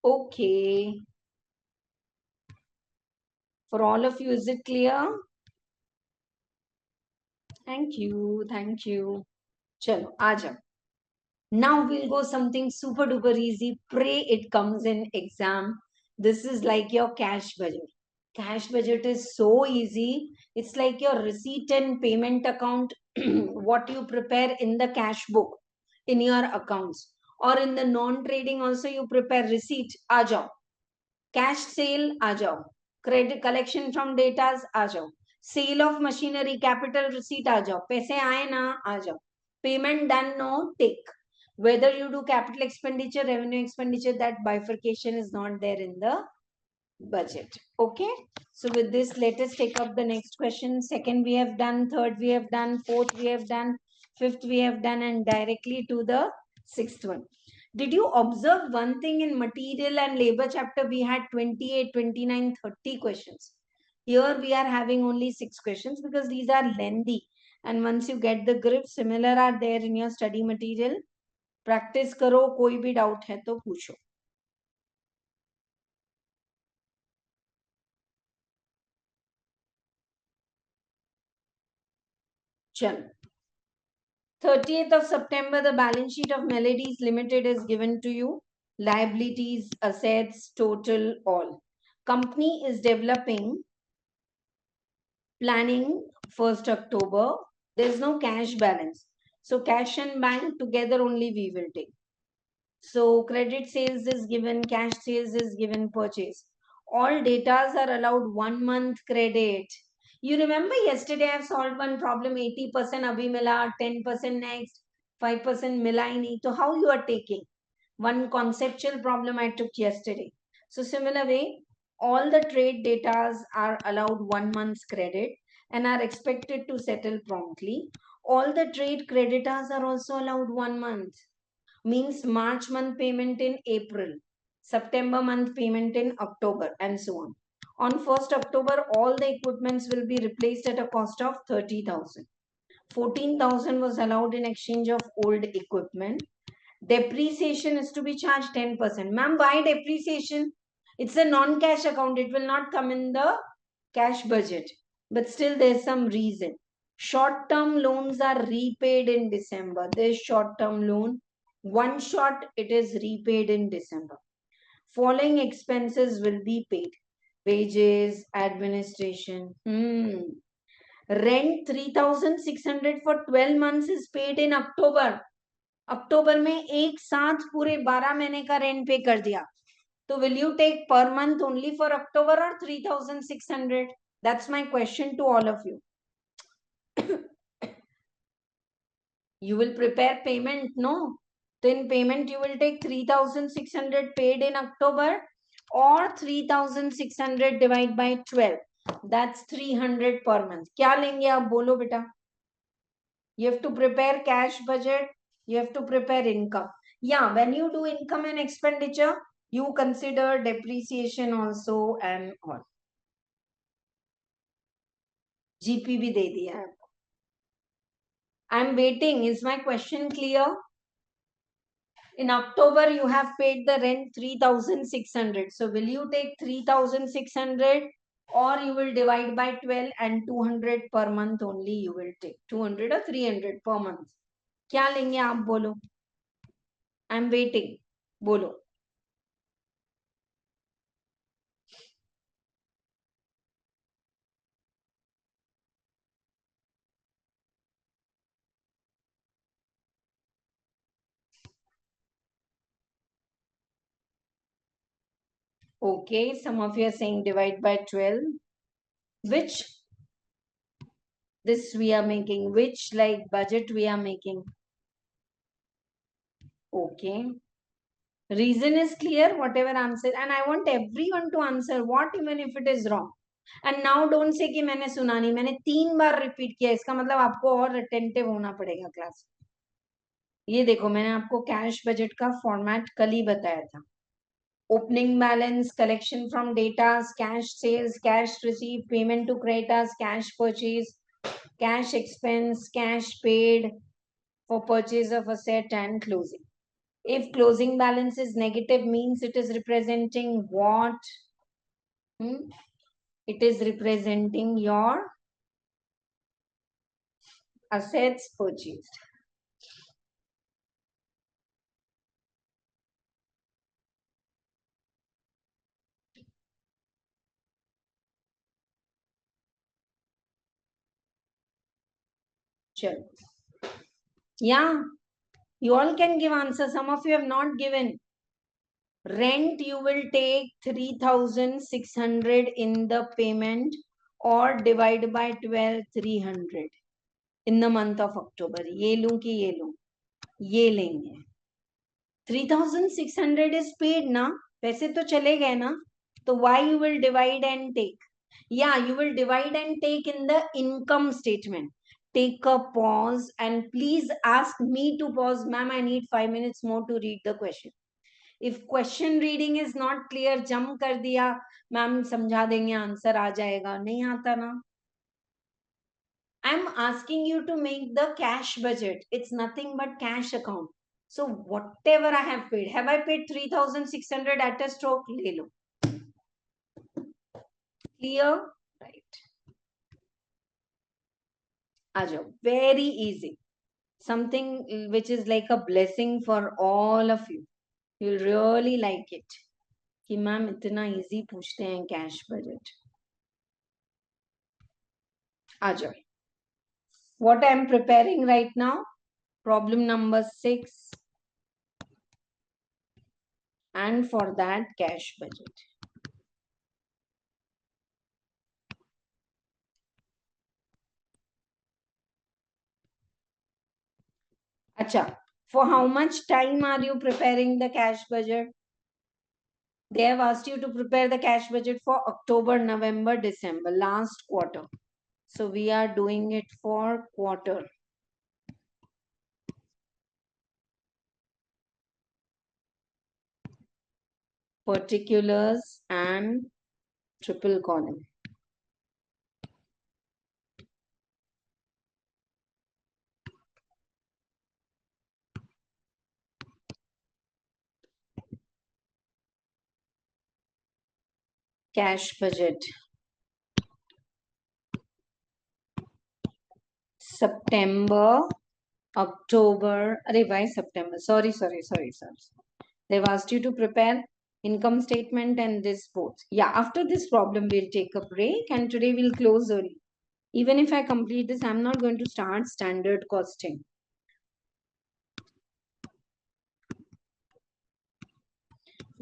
Okay. For all of you, is it clear? Thank you. Thank you. Chalo, aaja. Now we'll go something super duper easy. Pray it comes in exam. This is like your cash budget. Cash budget is so easy. It's like your receipt and payment account, what you prepare in the cash book in your accounts. Or in the non-trading also you prepare receipt, aa jao. Cash sale, aa jao. Credit collection from datas, aa jao. Sale of machinery, capital receipt, aa jao. Paise aaye na, aa jao. Payment done, no, take. Whether you do capital expenditure, revenue expenditure, that bifurcation is not there in the budget. Okay. So with this, let us take up the next question. Second we have done, third we have done, fourth we have done, fifth we have done, and directly to the sixth one. Did you observe one thing in material and labor chapter? We had 28, 29, 30 questions. Here we are having only 6 questions because these are lengthy. And once you get the grip, similar are there in your study material. Practice करो, कोई भी doubt है तो पूछो. चलो. 30th of September, the balance sheet of Melodies Limited is given to you. Liabilities, assets, total, all. Company is developing, planning 1st October. There's no cash balance. So cash and bank together only we will take. So credit sales is given, cash sales is given, purchase. All datas are allowed 1 month credit. You remember yesterday I've solved one problem, 80% abhi mila, 10% next, 5% mila hi nahi. So how you are taking? One conceptual problem I took yesterday. So similar way, all the trade datas are allowed 1 month's credit and are expected to settle promptly. All the trade creditors are also allowed 1 month. Means March month payment in April, September month payment in October, and so on. On 1st October, all the equipments will be replaced at a cost of 30,000. 14,000 was allowed in exchange of old equipment. Depreciation is to be charged 10%. Ma'am, why depreciation? It's a non-cash account. It will not come in the cash budget. But still there's some reason. Short-term loans are repaid in December. This short-term loan, one shot, it is repaid in December. Following expenses will be paid. wages, administration. Rent 3,600 for 12 months is paid in October. अक्टूबर में एक साथ पूरे 12 महीने का rent पे कर दिया. तो will you take per month only for October or 3,600? That's my question to all of you. You will prepare payment, no? Then payment you will take 3,600 paid in October or 3,600 divided by 12. That's 300 per month. क्या लेंगे आप बोलो बेटा? You have to prepare cash budget. You have to prepare income. Yeah, when you do income and expenditure, you consider depreciation also and all. GP भी दे दिया है. I'm waiting. Is my question clear? In October, you have paid the rent 3,600. So will you take 3,600 or you will divide by 12 and 200 per month only you will take? 200 or 300 per month. क्या लेंगे आप बोलो? I'm waiting. बोलो. Okay, some of you are saying divide by 12. Which this we are making? Which like budget we are making? Okay. Reason is clear, whatever answer. And I want everyone to answer what even if it is wrong. And now don't say कि मैंने सुना नहीं. मैंने 3 बार repeat किया. इसका मतलब आपको और अटेंटिव होना पड़ेगा क्लास. ये देखो मैंने आपको कैश बजट का फॉर्मेट कल ही बताया था. Opening balance, collection from data, cash sales, cash receipt, payment to creditors, cash purchase, cash expense, cash paid for purchase of asset and closing. If closing balance is negative, means it is representing what? It is representing your assets purchased. Sure. Yeah, you all can give answer. Some of you have not given. Rent you will take 3,600 in the payment or divide by 12 300 in the month of October. ये लूं कि ये लूं? ये लेंगे. 3,600 is paid ना, पैसे तो चले गए ना, तो why you will divide and take? Yeah, you will divide and take in the income statement. Take a pause and please ask me to pause. Ma'am, I need 5 minutes more to read the question. If question reading is not clear, jump कर दिया, ma'am समझा देंगे, answer आ जाएगा. नहीं आता ना. I'm asking you to make the cash budget. It's nothing but cash account. So whatever I have paid, have I paid 3,600 at a stroke? ले लो. Clear? Right. आ जाओ. Very easy. Something which is like a blessing for all of you. You'll really like it. कि ma'am इतना easy पूछते हैं cash budget. आ जाओ. What I am preparing right now, problem number 6, and for that cash budget. Acha, for how much time are you preparing the cash budget? They have asked you to prepare the cash budget for October, November, December, last quarter. So we are doing it for quarter. Particulars and triple column. Cash budget. September, October. Why September? Sorry. They've asked you to prepare income statement and this both. Yeah, after this problem, we'll take a break and today we'll close early. Even if I complete this, I'm not going to start standard costing.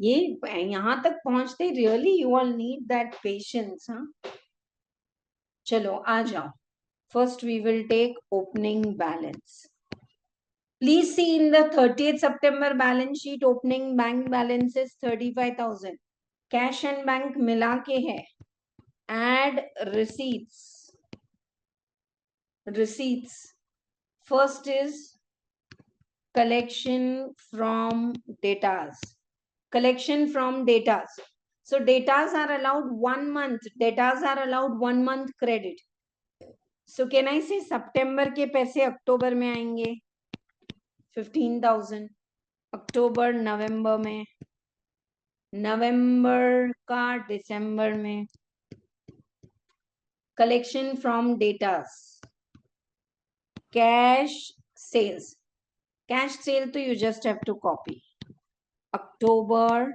ये यहाँ तक पहुंचते really you all need that patience, हाँ? चलो आ जाओ. First we will take opening balance. Please see in the 30th September balance sheet, opening bank balance is 35,000. Cash and bank मिला के है. Add receipts. Receipts. First is collection from datas. Collection from datas. So datas are allowed 1 month. Datas are allowed 1 month credit. So can I say September के पैसे अक्टूबर में आएंगे 15,000. अक्टूबर नवंबर में, नवंबर का दिसंबर में. Collection from datas. Cash sales. Cash sale तो you just have to copy. अक्टूबर,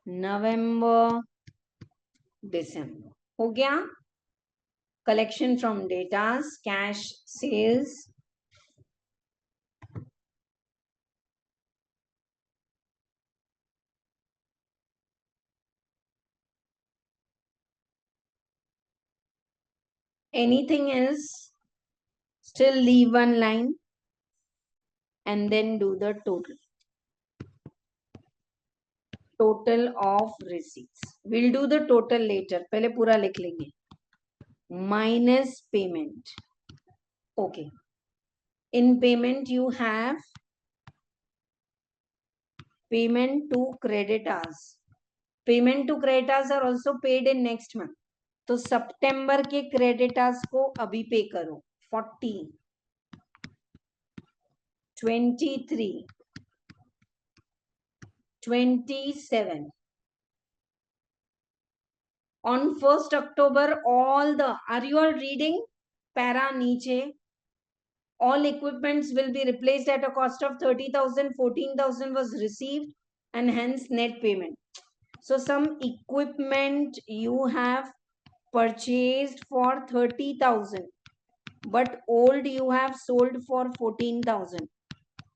नवंबर, दिसंबर. हो गया. Collection from datas, cash sales. Anything else? Still leave one line and then do the total. Total of receipts. We'll do the total later. पहले पूरा लिख लेंगे. Minus payment. Okay. In payment you have payment to creditors. Payment to creditors are also paid in next month. तो सितंबर के creditors को अभी पे करो. 40, 23, 27. On 1st October, all the, are you all reading? Para niche. All equipments will be replaced at a cost of 30,000. 14,000 was received and hence net payment. So some equipment you have purchased for 30,000, but old you have sold for 14,000.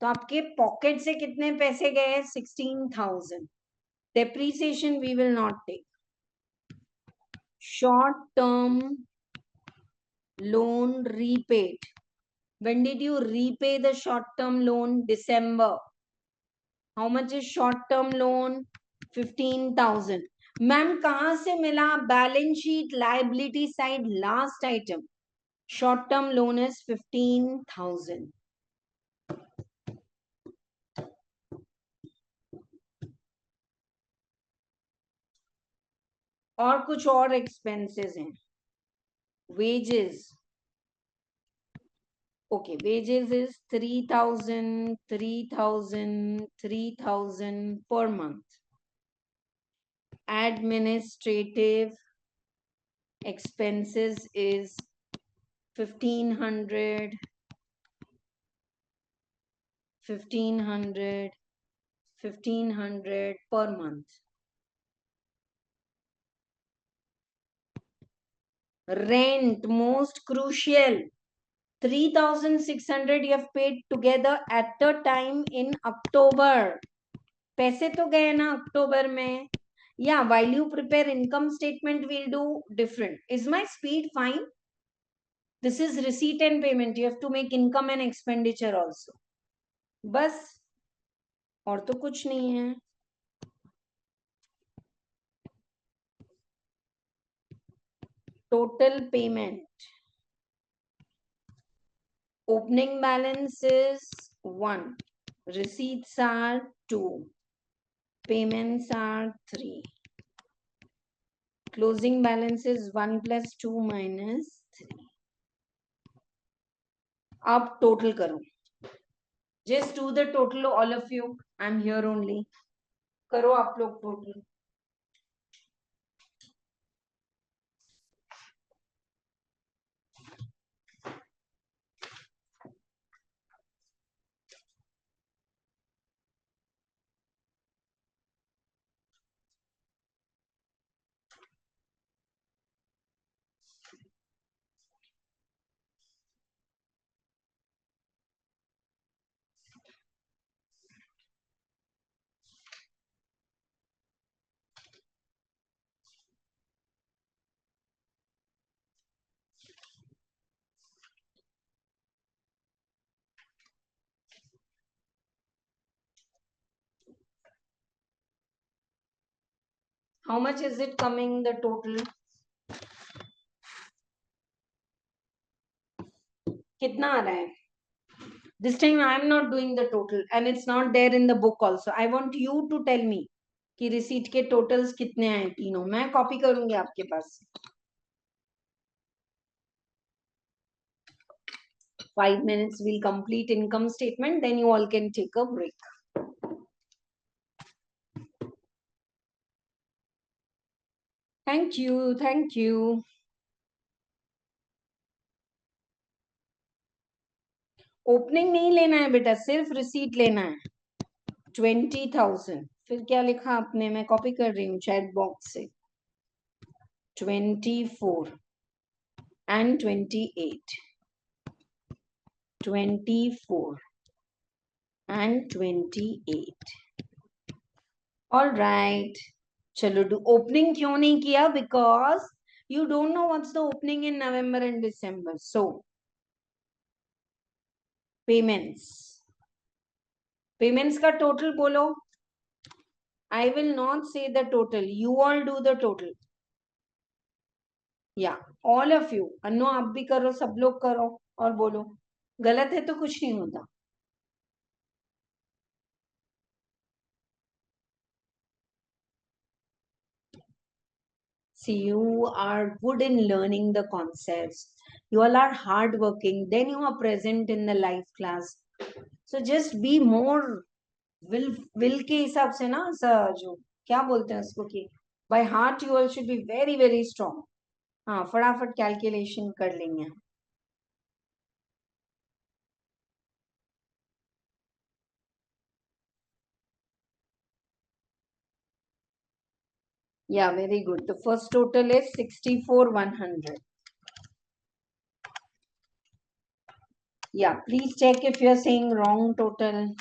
तो आपके pocket से कितने पैसे गए? 16,000. Depreciation we will not take. Short term loan repaid. When did you repay the short term loan? December. How much is short term loan? 15,000. Ma'am कहां से मिला? Balance sheet liability side last item. Short term loan is 15,000. और कुछ और expenses हैं. Wages. Okay, wages is 3,000, 3,000, 3,000 per month. Administrative expenses is 1,500, 1,500, 1,500 per month. Rent, most crucial. 3,600 you have paid together at the time in October. पैसे तो गए ना अक्टूबर में. Yeah, while you prepare income statement, we'll do different. Is my speed fine? This is receipt and payment. You have to make income and expenditure also. बस और तो कुछ नहीं है. Total payment. Opening balance is 1. Receipts are 2. Payments are 3. Closing balance is 1 plus 2 minus 3. अब total करो. Just do the total, all of you. I'm here only. करो आप लोग total. How much is it coming, the total? कितना आ रहा है? This time I am not doing the total and it's not there in the book also. I want you to tell me कि receipt के totals कितने आए तीनों. मैं copy करूंगी आपके पास. 5 minutes we'll complete income statement. Then you all can take a break. Thank you. Thank you. Opening नहीं लेना है बेटा, सिर्फ रिसीट लेना है. 20,000. फिर क्या लिखा आपने? मैं कॉपी कर रही हूँ चैट बॉक्स से. 24 and 28. 24 and 28. All right. चलो, do opening क्यों नहीं किया? Because you don't know what's the opening in November and December. So payments का total बोलो. I will not say the total. You all do the total. Yeah, all of you. अन्नो आप भी करो, सब लोग करो और बोलो. गलत है तो कुछ नहीं होता. See, you are good in learning the concepts. You all are hardworking. Then you are present in the live class. So just be more will के हिसाब से ना सर, जो क्या बोलते हैं उसको कि by heart you all should be very very strong. हाँ, फटाफट कैलकुलेशन कर लेंगे. Yeah, very good. The first total is 64,100. Yeah, please check if you are saying wrong total.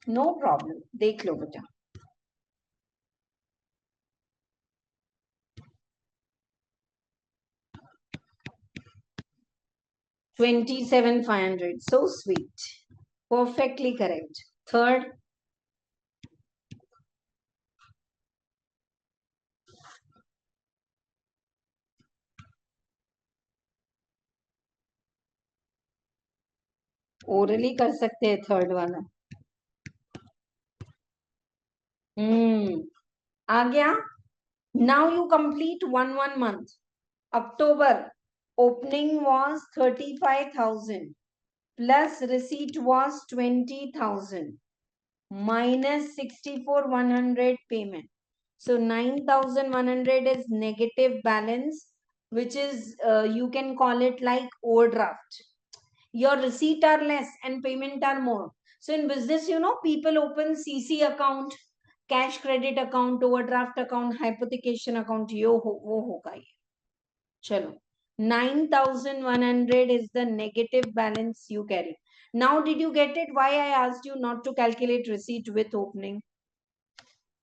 No problem. देख लो बेटा. 27,500. So sweet. Perfectly correct. Third. Orally कर सकते हैं third वाला. आ गया. Now you complete one month. October opening was 35,000 plus receipt was 20,000 minus 64,100 payment. So 9,100 is negative balance, which is you can call it like overdraft. Your receipt are less and payment are more. So in business, you know, people open CC account, cash credit account, overdraft account, hypothecation account. वो होगा ये. Chalo. 9,100 is the negative balance you carry. Now, did you get it? Why I asked you not to calculate receipt with opening?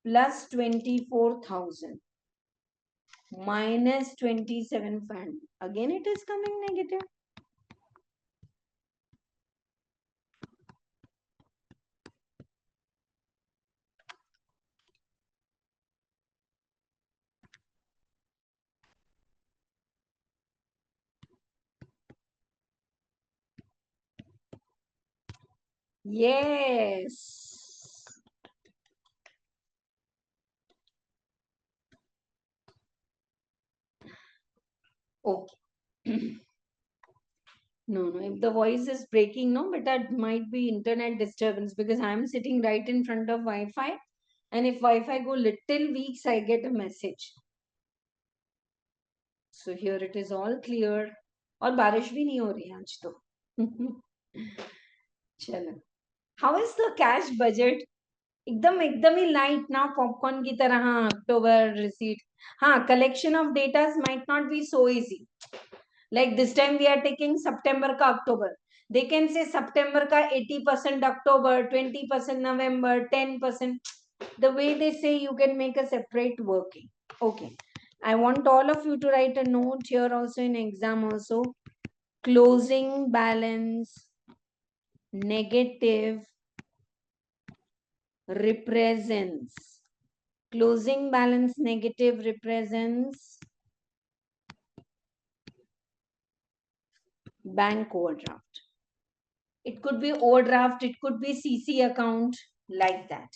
Plus 24,000 minus 27,500. Again, it is coming negative. Yes. Okay. No, if the voice is breaking, no, but that might be internet disturbance because I'm sitting right in front of Wi-Fi. And if Wi-Fi go little weak, I get a message. So here it is all clear. और बारिश भी नहीं हो रही आज तो. चलो. How is the cash budget? एकदम ही लाइट ना, पॉपकॉर्न की तरह. हाँ, अक्टूबर रिसीट. हाँ, collection of data might not be so easy. Like this time we are taking September का October. They can say September का 80% October, 20% November, 10%. The way they say, you can make a separate working. Okay. I want all of you to write a note here also in exam also. Closing balance negative represents Closing balance negative represents bank overdraft. It could be overdraft, it could be CC account, like that.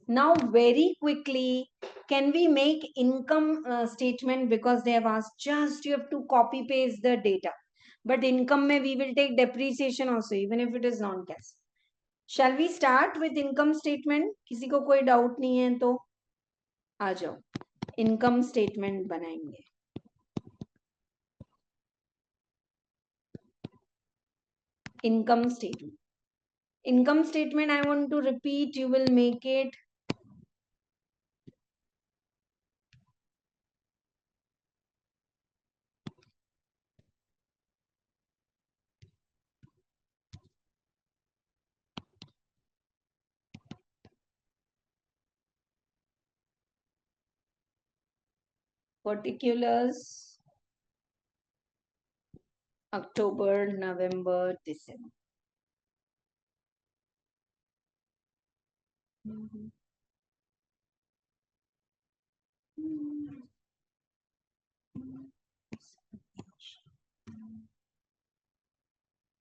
Now, very quickly, can we make income statement? Because they have asked, just you have to copy paste the data. But income mein we will take depreciation also, even if it is non-cash. Shall we start with income statement? किसी को कोई doubt नहीं है तो आ जाओ. Income statement बनाएंगे. Income statement. Income statement, I want to repeat, you will make it particulars October, November, December.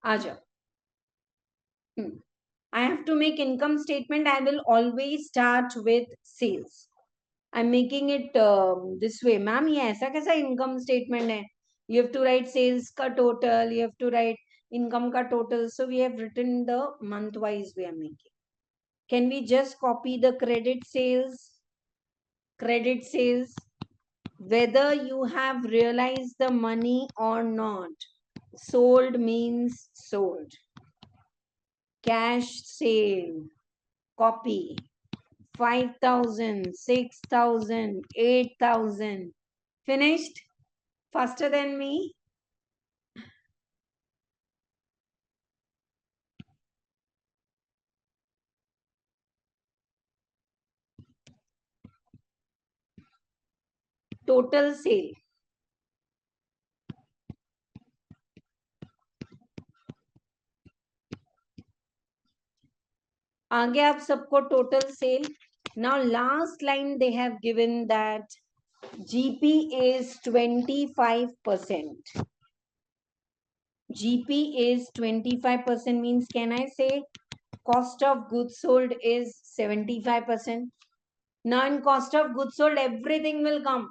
आ जाओ. I have to make income statement. I will always start with sales. I'm making it this way. Ma'am, ये ऐसा कैसा income statement है? You have to write sales का total. You have to write income का total. So we have written the month wise we are making. Can we just copy the credit sales? Credit sales. Whether you have realized the money or not. Sold means sold. Cash sale. Copy. 5,000, 6,000, 8,000. Finished? Faster than me? Total sale. आ गया आप सबको total sale. Now last line they have given that GP is 25%. GP is 25% means can I say cost of goods sold is 75%. Now in cost of goods sold everything will come.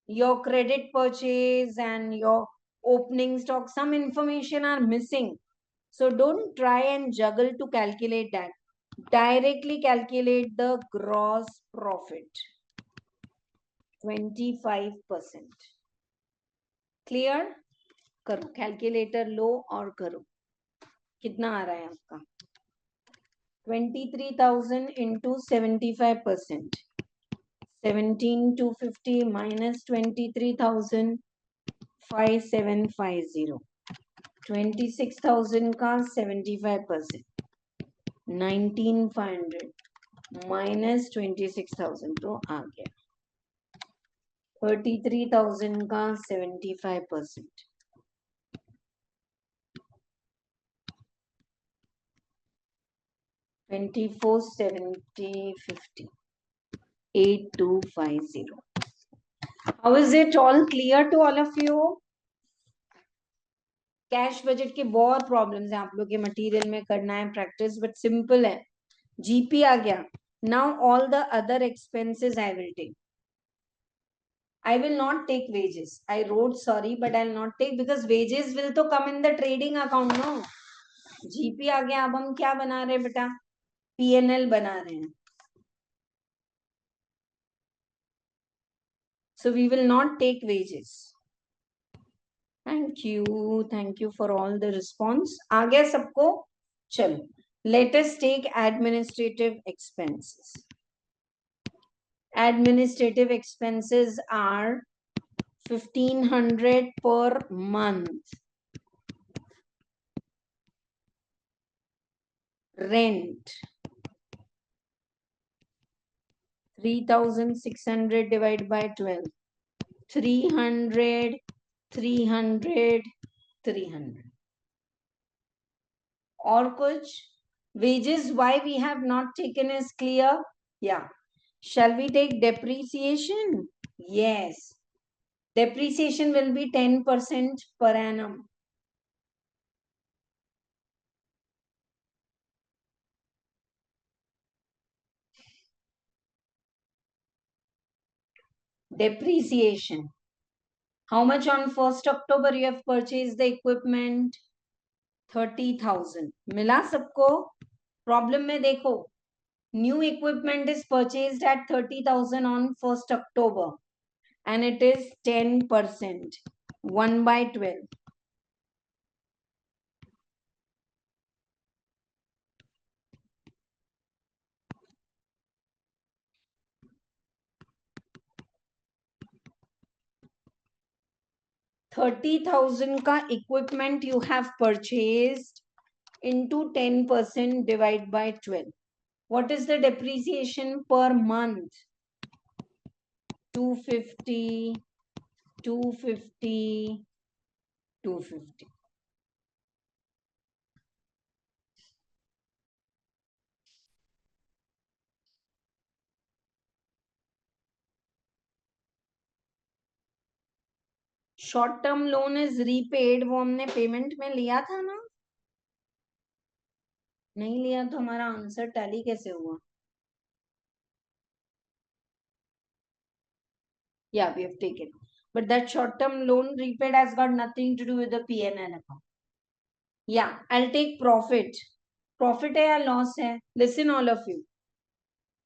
Your credit purchase and your opening stock, some information are missing. So don't try and juggle to calculate that. Directly calculate the gross profit. 25%. Clear? करो calculator लो और करो. कितना आ रहा है आपका? 23,000 into 75%. 17,250 minus 23,000. 5750. 26,000 का 75%. 19,500 minus 26,000 तो आ गया. 33,000 का 75%. 24,70,50. 8,250. How is it all clear to all of you? Cash budget के बहुत प्रॉब्लम्स हैं आप लोग के मटेरियल में करना है प्रैक्टिस बट सिंपल है. जीपी आ गया. Now all the other expenses I will take. I will not take wages. I wrote sorry, but I'll not take because wages will to come in the trading account, no? GP आ गया. अब हम क्या बना रहे हैं बेटा? PNL बना रहे हैं. So we will not take wages. Thank you for all the response. आ गया सबको? चलो. Let us take administrative expenses. Administrative expenses are 1,500 per month. Rent 3,600 divided by 12. 300, 300, 300. और कुछ? Wages why we have not taken is clear? Yeah. Shall we take depreciation? Yes. Depreciation will be 10% per annum. Depreciation. How much on 1st October you have purchased the equipment? 30,000. मिला सबको? Problem में देखो. New equipment is purchased at 30,000 on 1st October and it is 10%. 1 by 12. 30,000 का equipment you have purchased into 10% divide by 12. What is the depreciation per month? 250, 250, 250. Short term loan is repaid, वो हमने payment में लिया था ना? नहीं लिया तो हमारा आंसर टैली कैसे हुआ? Yeah, we have taken. But that short-term loan repaid has got nothing to do with the P&L account. Yeah, I'll take profit. Profit है या loss है? Listen all of you.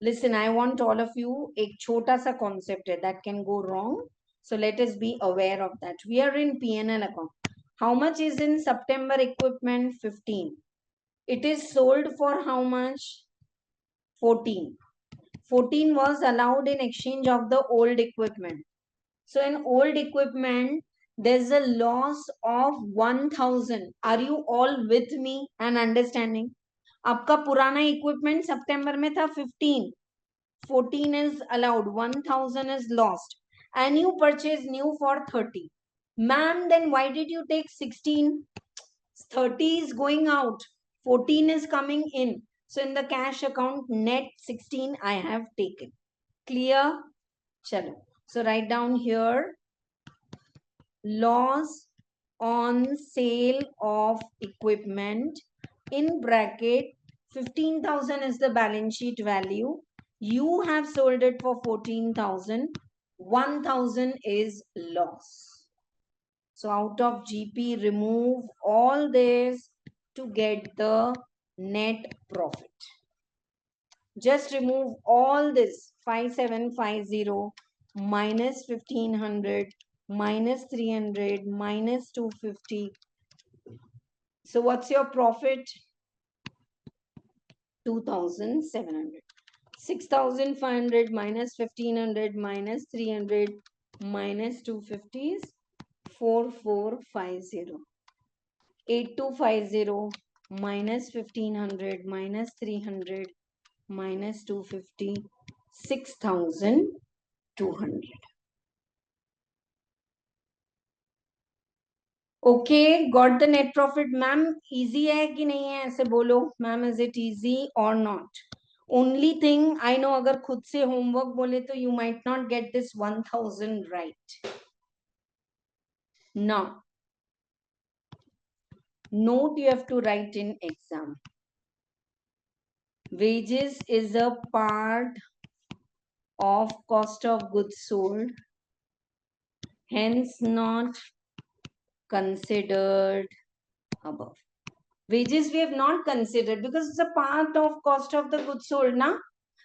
Listen, I want all of you, एक छोटा सा concept है that can go wrong. So let us be aware of that. We are in P&L account. How much is in September equipment? 15. It is sold for how much? 14. 14 was allowed in exchange of the old equipment. So in old equipment, there's a loss of 1,000. Are you all with me and understanding? आपका पुराना equipment September में था 15. 14 is allowed. 1,000 is lost. And you purchase new for 30. Ma'am, then why did you take 16? 30 is going out. 14 is coming in. So in the cash account, net 16 I have taken. Clear? Chalo. So write down here, loss on sale of equipment, in bracket 15,000 is the balance sheet value. You have sold it for 14,000. 1,000 is loss. So out of GP, remove all this to get the net profit. Just remove all this. 5750 minus 1500 minus 300 minus 250. So what's your profit? 2,700. 6,500 minus 1500 minus 300 minus 250 is 4450. 8250 minus 1500 minus 300 minus 250, 6,200. Okay, got the net profit. Ma'am, easy है कि नहीं है? ऐसे बोलो. Ma'am, is it easy or not? Only thing I know, अगर खुद से homework बोले तो you might not get this 1,000 right. Now, note you have to write in exam. Wages is a part of cost of goods sold, hence not considered above. Wages we have not considered because it's a part of cost of the goods sold, na?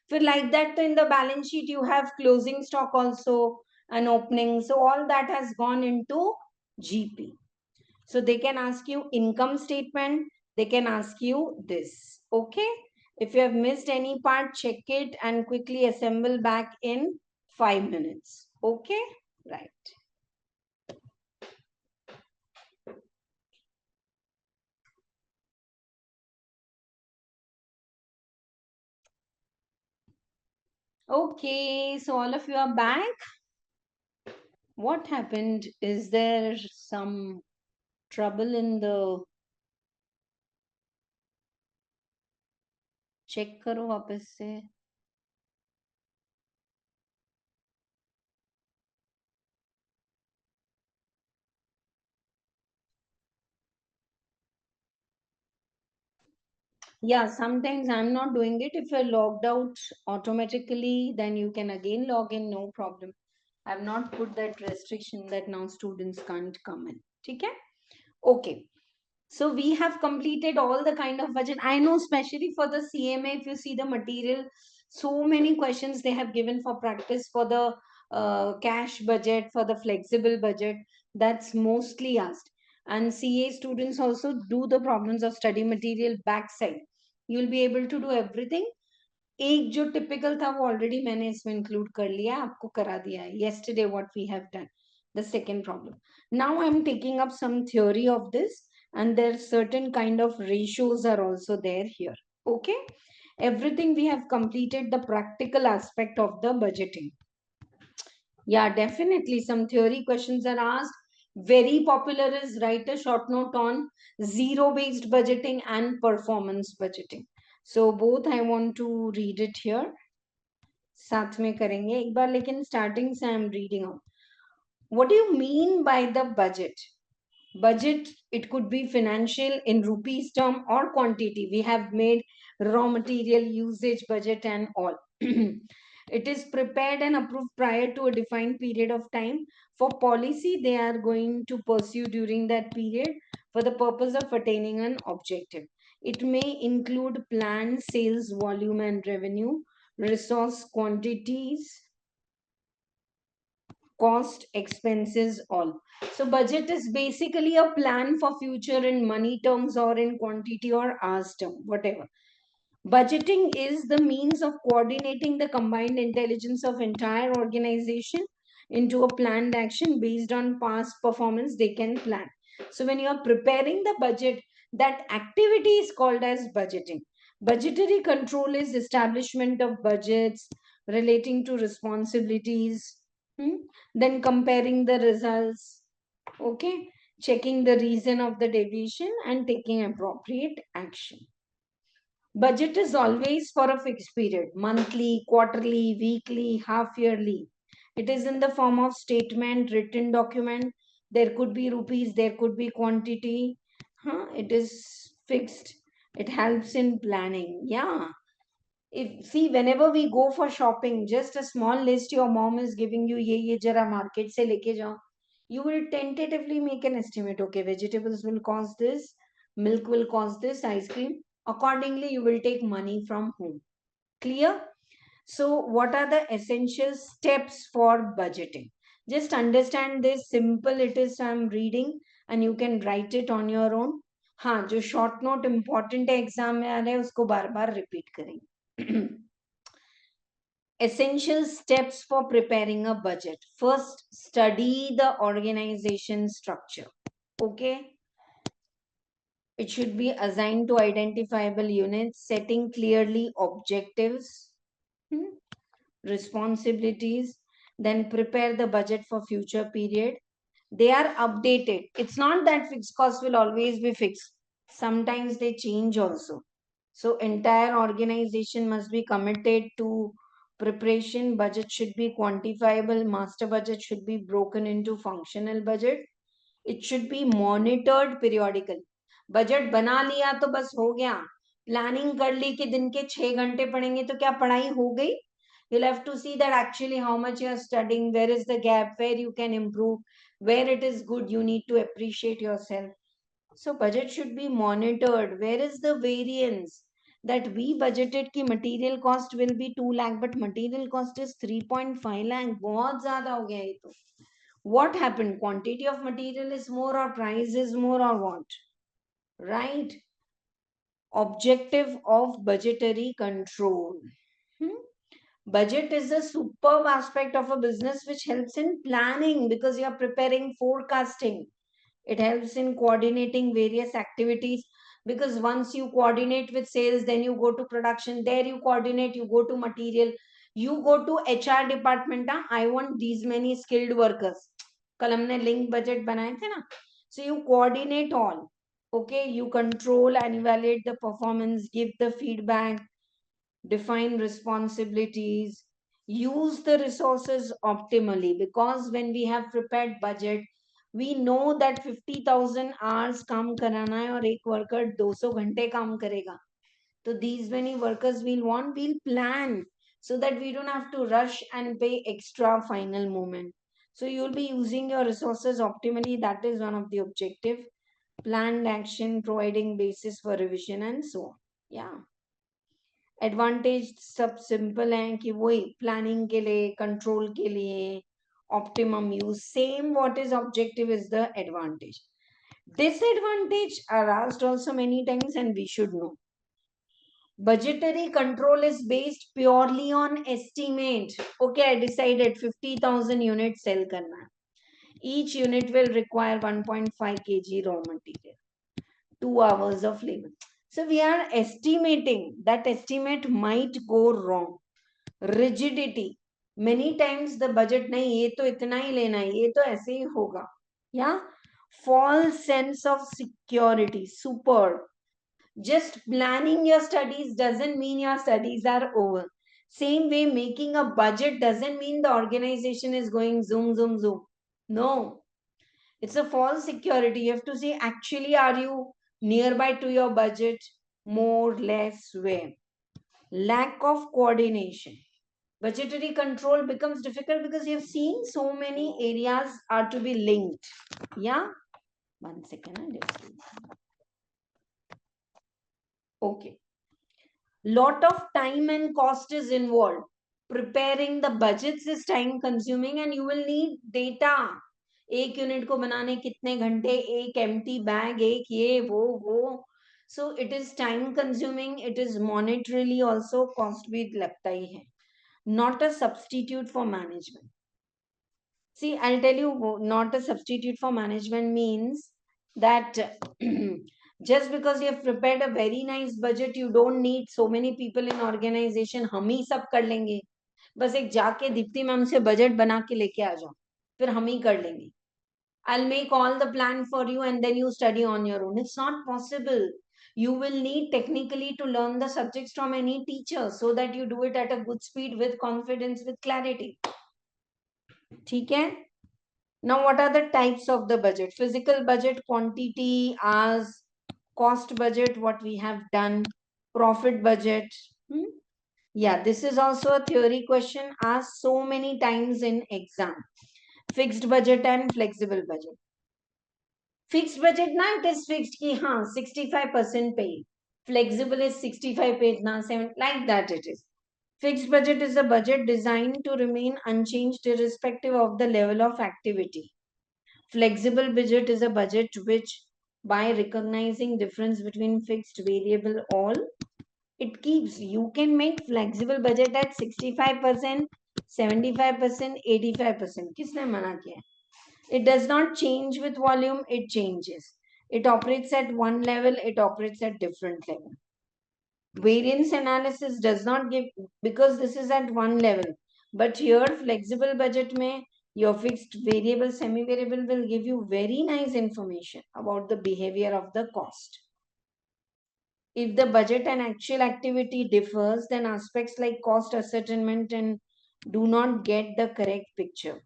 If like that, in the balance sheet you have closing stock also and opening. So all that has gone into GP. So they can ask you income statement. They can ask you this. Okay. If you have missed any part, check it and quickly assemble back in 5 minutes. Okay. Right. Okay, so all of you are back. What happened? Is there some trouble in the... Check करो वापस से. Yeah, sometimes I'm not doing it. If you're logged out automatically, then you can again log in, no problem. I've not put that restriction that now students can't come in. Okay? Okay. So we have completed all the kind of budget. I know, especially for the CMA, if you see the material, so many questions they have given for practice for the cash budget, for the flexible budget. That's mostly asked. And CA students also do the problems of study material backside. You will be able to do everything. एक जो typical था वो already मैंने इसमें include कर लिया, आपको करा दिया है. Yesterday what we have done, the second problem. Now I am taking up some theory of this, and there certain kind of ratios are also there here. Okay, everything we have completed the practical aspect of the budgeting. Yeah, definitely some theory questions are asked. Very popular is write a short note on zero based budgeting and performance budgeting. So both I want to read it here. साथ में करेंगे एक बार, लेकिन starting से I am reading out. What do you mean by the budget? Budget, it could be financial in rupees term or quantity. We have made raw material usage budget and all. It is prepared and approved prior to a defined period of time for policy they are going to pursue during that period for the purpose of attaining an objective. It may include planned sales volume and revenue, resource quantities, cost, expenses, all. So budget is basically a plan for future in money terms or in quantity or hours term, whatever. Budgeting is the means of coordinating the combined intelligence of entire organization into a planned action based on past performance they can plan. So when you are preparing the budget, that activity is called as budgeting. Budgetary control is establishment of budgets relating to responsibilities, then comparing the results, okay, checking the reason of the deviation and taking appropriate action. Budget is always for a fixed period, monthly, quarterly, weekly, half yearly. It is in the form of statement, written document. There could be rupees, there could be quantity. It is fixed. It helps in planning. Yeah. If see, whenever we go for shopping, just a small list your mom is giving you, ye jara market se leke jao. You will tentatively make an estimate. Okay, vegetables will cost this, milk will cost this, ice cream. Accordingly, you will take money from home. Clear? So, what are the essential steps for budgeting? Just understand this simple it is. I'm reading and you can write it on your own. हाँ, जो short note important है exam में आ रहा है उसको बार बार repeat करेंगे. Essential steps for preparing a budget. First, study the organization structure. Okay, it should be assigned to identifiable units, setting clearly objectives, responsibilities, then prepare the budget for future period. They are updated. It's not that fixed costs will always be fixed. Sometimes they change also. So entire organization must be committed to preparation. Budget should be quantifiable. Master budget should be broken into functional budget. It should be monitored periodically. Budget बना लिया तो बस हो गया, planning कर ली कि दिन के 6 घंटे पढ़ेंगे तो क्या पढ़ाई हो गई? You'll have to see that actually how much you are studying, where is the gap, where you can improve, where it is good, you need to appreciate yourself. So budget should be monitored. Where is the variance? That we budgeted ki material cost will be 2 lakh, but material cost is 3.5 lakh. बहुत ज़्यादा हो गया ये तो. What happened? Quantity of material is more or price is more or what? Right? Objective of budgetary control. Budget is a superb aspect of a business which helps in planning because you are preparing forecasting. It helps in coordinating various activities because once you coordinate with sales, then you go to production, there you coordinate, you go to material, you go to HR department. I want these many skilled workers. कल हमने link budget बनाए थे ना. So you coordinate all. Okay, you control and evaluate the performance, give the feedback, define responsibilities, use the resources optimally, because when we have prepared budget, we know that 50,000 hours काम कराना है और एक worker 200 घंटे काम करेगा. So these many workers we'll want, we'll plan so that we don't have to rush and pay extra final moment. So you'll be using your resources optimally. That is one of the objective. Planned action, providing basis for revision and so on. Yeah. Advantage सब simple है कि वही planning के लिए control के लिए optimum use same what is objective is the advantage disadvantage are asked also many times and we should know budgetary control is based purely on estimate. Okay, I decided 50,000 units sell karna hai. Each unit will require 1.5 kg raw material, 2 hours of labor. So we are estimating. That estimate might go wrong. Rigidity. Many times the budget नहीं ये तो इतना ही लेना है ये तो ऐसे ही होगा. Yeah. False sense of security. Super. Just planning your studies doesn't mean your studies are over. Same way, making a budget doesn't mean the organization is going zoom, zoom, zoom. No, it's a false security. You have to say, actually, are you nearby to your budget? More, less, where? Lack of coordination. Budgetary control becomes difficult because you've seen so many areas are to be linked. Yeah? 1 second. Okay. Lot of time and cost is involved. Preparing the budgets is time consuming and you will need data. एक unit को बनाने कितने घंटे, एक empty bag, एक ये वो. So it is time consuming, it is monetarily also cost भी लगता ही है. Not a substitute for management. See, I'll tell you, not a substitute for management means that just because you have prepared a very nice budget, you don't need so many people in organization. हम ही सब कर लेंगे. बस एक जाके Deepti ma'am से budget बना के लेके आ जाओ, फिर हम ही कर लेंगे. I'll make all the plan for you and then you study on your own. It's not possible. You will need technically to learn the subjects from any teacher so that you do it at a good speed with confidence, with clarity. ठीक है? Now, what are the types of the budget? Physical budget, quantity, hours, cost budget, what we have done, profit budget. Yeah, this is also a theory question asked so many times in exam. Fixed budget and flexible budget. Fixed budget now it is fixed ki haan 65% paid. Flexible is 65 paid now 7 like that it is. Fixed budget is a budget designed to remain unchanged irrespective of the level of activity. Flexible budget is a budget which by recognizing difference between fixed variable all it keeps you can make flexible budget at 65%, 75%, 85%. किसने मना किया? It does not change with volume, it changes. It operates at one level, it operates at different level. Variance analysis does not give because this is at one level. But here flexible budget में your fixed variable, semi-variable will give you very nice information about the behavior of the cost. If the budget and actual activity differs, then aspects like cost ascertainment and do not get the correct picture.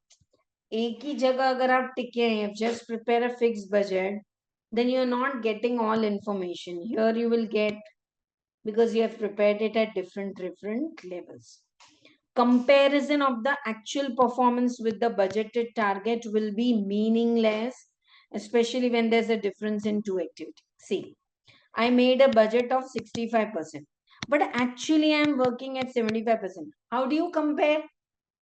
एक ही जगह अगर आप टिके हैं, just prepare a fixed budget, then you are not getting all information. Here you will get because you have prepared it at different levels. Comparison of the actual performance with the budgeted target will be meaningless, especially when there's a difference in two activities. See, I made a budget of 65%, but actually I'm working at 75%. How do you compare?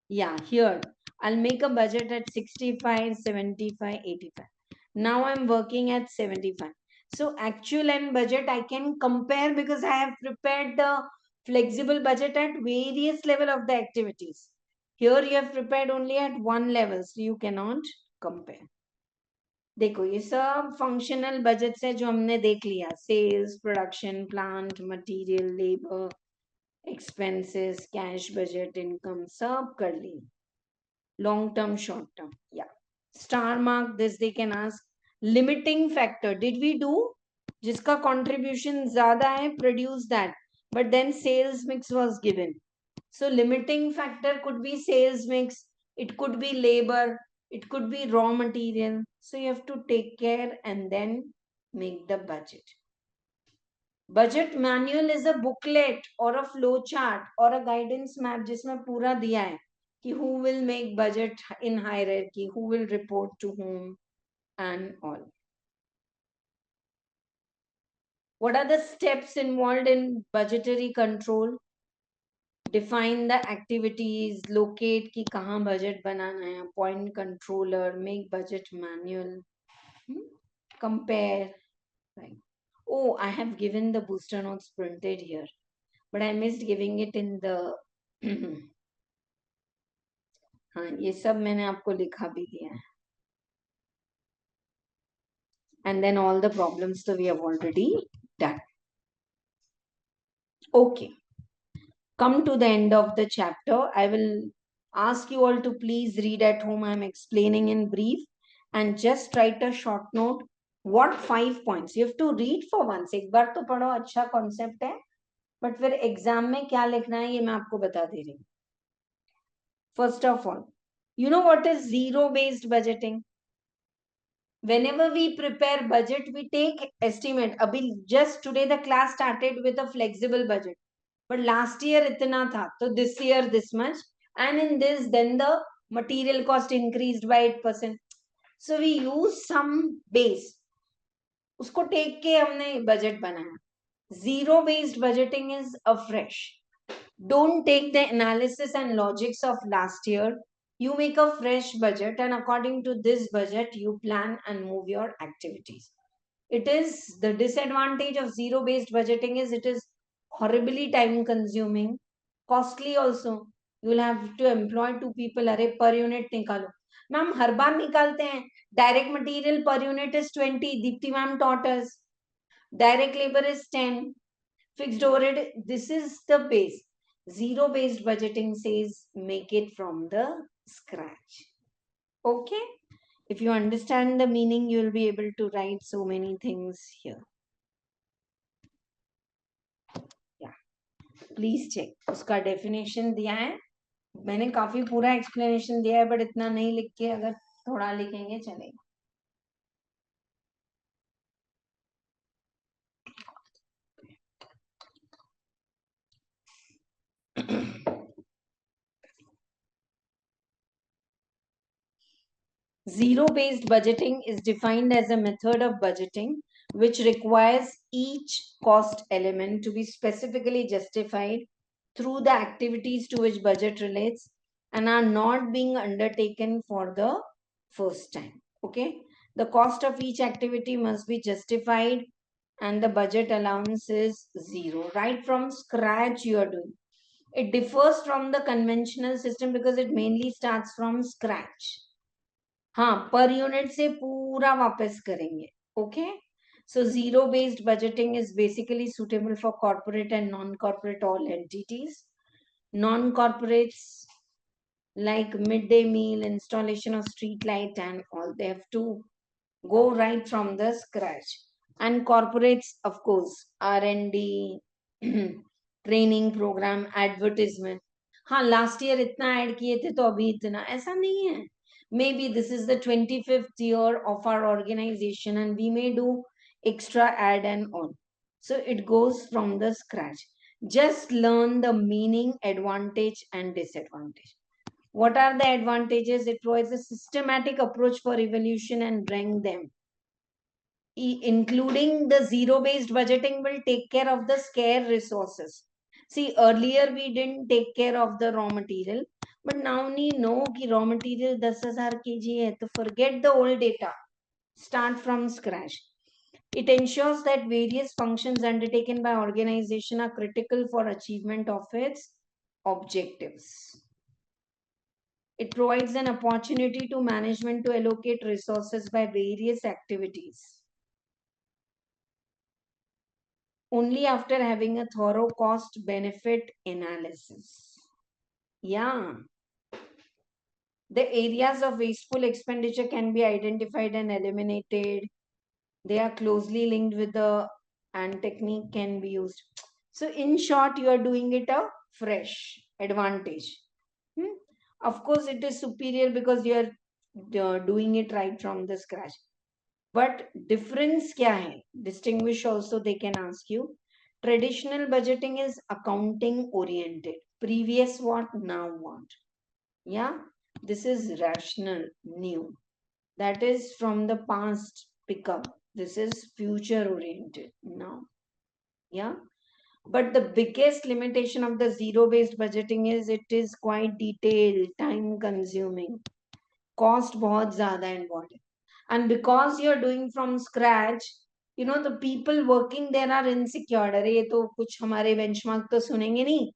Yeah, here I'll make a budget at 65, 75, 85. Now I'm working at 75. So actual and budget I can compare because I have prepared the flexible budget at various level of the activities. Here you have prepared only at one level, so you cannot compare. देखो ये सब functional budget है जो हमने देख लिया sales production plant material labour expenses cash budget income सब कर ली long term short term. Yeah, star mark this they can ask. Limiting factor did we do जिसका contribution ज़्यादा है produce that but then sales mix was given. So limiting factor could be sales mix, it could be labor, it could be raw material. So you have to take care and then make the budget. Budget manual is a booklet और a flow chart और a guidance map जिसमें पूरा दिया है कि who will make budget in hierarchy, who will report to whom and all. What are the steps involved in budgetary control? Define the activities, locate कि कहाँ budget बनाना है, appoint controller, make budget manual, compare, right? Oh, I have given the booster notes printed here, but I missed giving it in the हाँ ये सब मैंने आपको लिखा भी दिया है. And then all the problems that we have already done. Okay, come to the end of the chapter. I will ask you all to please read at home. I am explaining in brief and just write a short note. What 5 points? You have to read for once. एक बार तो पढ़ो, अच्छा concept है, but फिर exam में क्या लिखना है ये मैं आपको बता दे रही हूँ. First of all, you know what is zero-based budgeting? Whenever we prepare budget, we take estimate. Abhi just today the class started with a flexible budget, but last year itna tha, so this year this much, and in this then the material cost increased by 8%. So we use some base. उसको take के हमने budget बनाया. Zero-based budgeting is afresh. Don't take the analysis and logics of last year. You make a fresh budget, and according to this budget, you plan and move your activities. It is the disadvantage of zero-based budgeting is it is horribly time-consuming, costly also. You will have to employ 2 people. अरे per unit निकालो. Ma'am हर बार निकालते हैं. Direct material per unit is 20. Dipti ma'am taught us. Direct labor is 10. Fixed overhead, this is the base. Zero-based budgeting says make it from the scratch. Okay? If you understand the meaning, you will be able to write so many things here. Yeah. Please check. उसका definition दिया है. मैंने काफी पूरा explanation दिया है, but इतना नहीं लिख के अगर थोड़ा लिखेंगे चलेगा. Zero-based budgeting is defined as a method of budgeting which requires each cost element to be specifically justified through the activities to which budget relates and are not being undertaken for the first time. Okay? The cost of each activity must be justified and the budget allowance is zero. Right from scratch you are doing. It differs from the conventional system because it mainly starts from scratch. हाँ per unit से पूरा वापस करेंगे. Okay so zero based budgeting is basically suitable for corporate and non corporate all entities. Non corporates like midday meal, installation of street light and all, they have to go right from the scratch. And corporates of course R&D training program, advertisement. हाँ last year इतना add किए थे तो अभी इतना, ऐसा नहीं है. Maybe this is the 25th year of our organization and we may do extra ad and all. So it goes from the scratch. Just learn the meaning, advantage and disadvantage. What are the advantages? It provides a systematic approach for evaluation and rank them. Including the zero-based budgeting will take care of the scarce resources. See, earlier we didn't take care of the raw material, but now we know कि raw material 10,000 kg है, तो forget the old data. Start from scratch. It ensures that various functions undertaken by organization are critical for achievement of its objectives. It provides an opportunity to management to allocate resources by various activities. Only after having a thorough cost benefit analysis. Yeah. The areas of wasteful expenditure can be identified and eliminated. They are closely linked with the and technique can be used. So in short, you are doing it a fresh advantage. Of course, it is superior because you are doing it right from the scratch. But difference kya hai? Distinguish also they can ask you. Traditional budgeting is accounting oriented. Previous what, now what. Yeah, this is rational, new. That is from the past pickup. This is future oriented now. Yeah. But the biggest limitation of the zero based budgeting is it is quite detailed, time consuming, cost बहुत ज़्यादा important. And because you're doing from scratch, you know, the people working there are insecure. अरे ये तो कुछ हमारे benchmark तो सुनेंगे नहीं.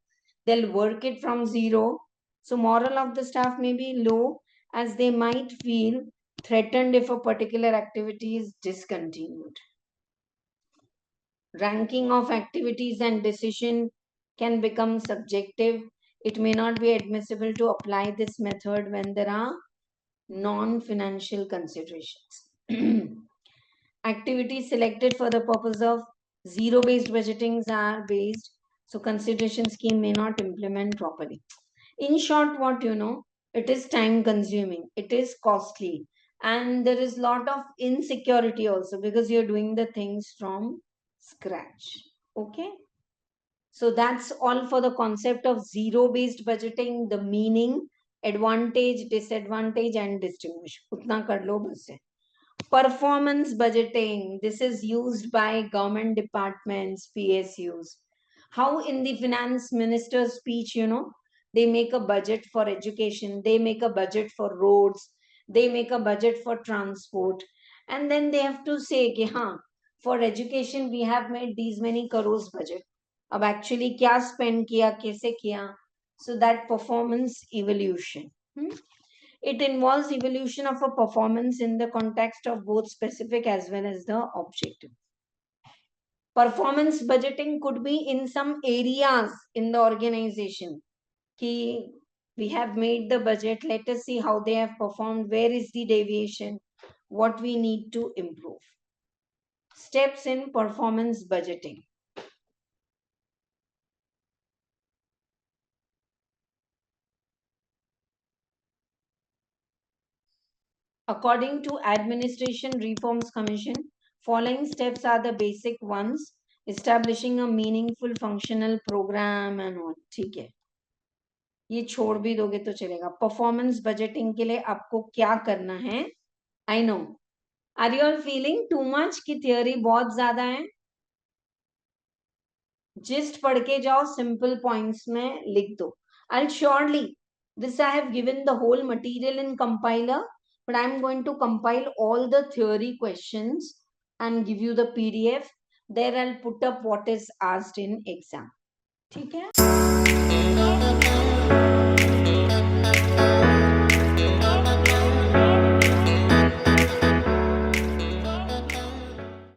They'll work it from zero. So moral of the staff may be low, as they might feel threatened if a particular activity is discontinued. Ranking of activities and decision can become subjective. It may not be admissible to apply this method when there are non-financial considerations. Activities selected for the purpose of zero-based budgetings are based, so consideration scheme may not implement properly. In short, what you know, it is time consuming, it is costly, and there is lot of insecurity also because you're doing the things from scratch. Okay, so that's all for the concept of zero based budgeting, the meaning, advantage, disadvantage, and distinguish. Utna kar lo bas hai. Performance budgeting. This is used by government departments, PSUs. How in the finance minister's speech, you know, they make a budget for education, they make a budget for roads, they make a budget for transport, and then they have to say, कि हाँ, for education we have made these many crores budget. अब actually क्या spend किया, कैसे किया? So that performance evolution. It involves evolution of a performance in the context of both specific as well as the objective. Performance budgeting could be in some areas in the organization. Ki we have made the budget, let us see how they have performed, where is the deviation, what we need to improve. Steps in performance budgeting. According to Administration Reforms Commission, following steps are the basic ones: establishing a meaningful functional program and all. ठीक है, ये छोड़ भी दोगे तो चलेगा. Performance budgeting के लिए आपको क्या करना है? I know, are you all feeling too much की थियोरी बहुत ज्यादा है? जिस्ट पढ़ के जाओ, सिंपल पॉइंट्स में लिख दो. I surely this I have given the whole material in compiler, but I am going to compile all the theory questions and give you the PDF. There I'll put up what is asked in exam. ठीक है?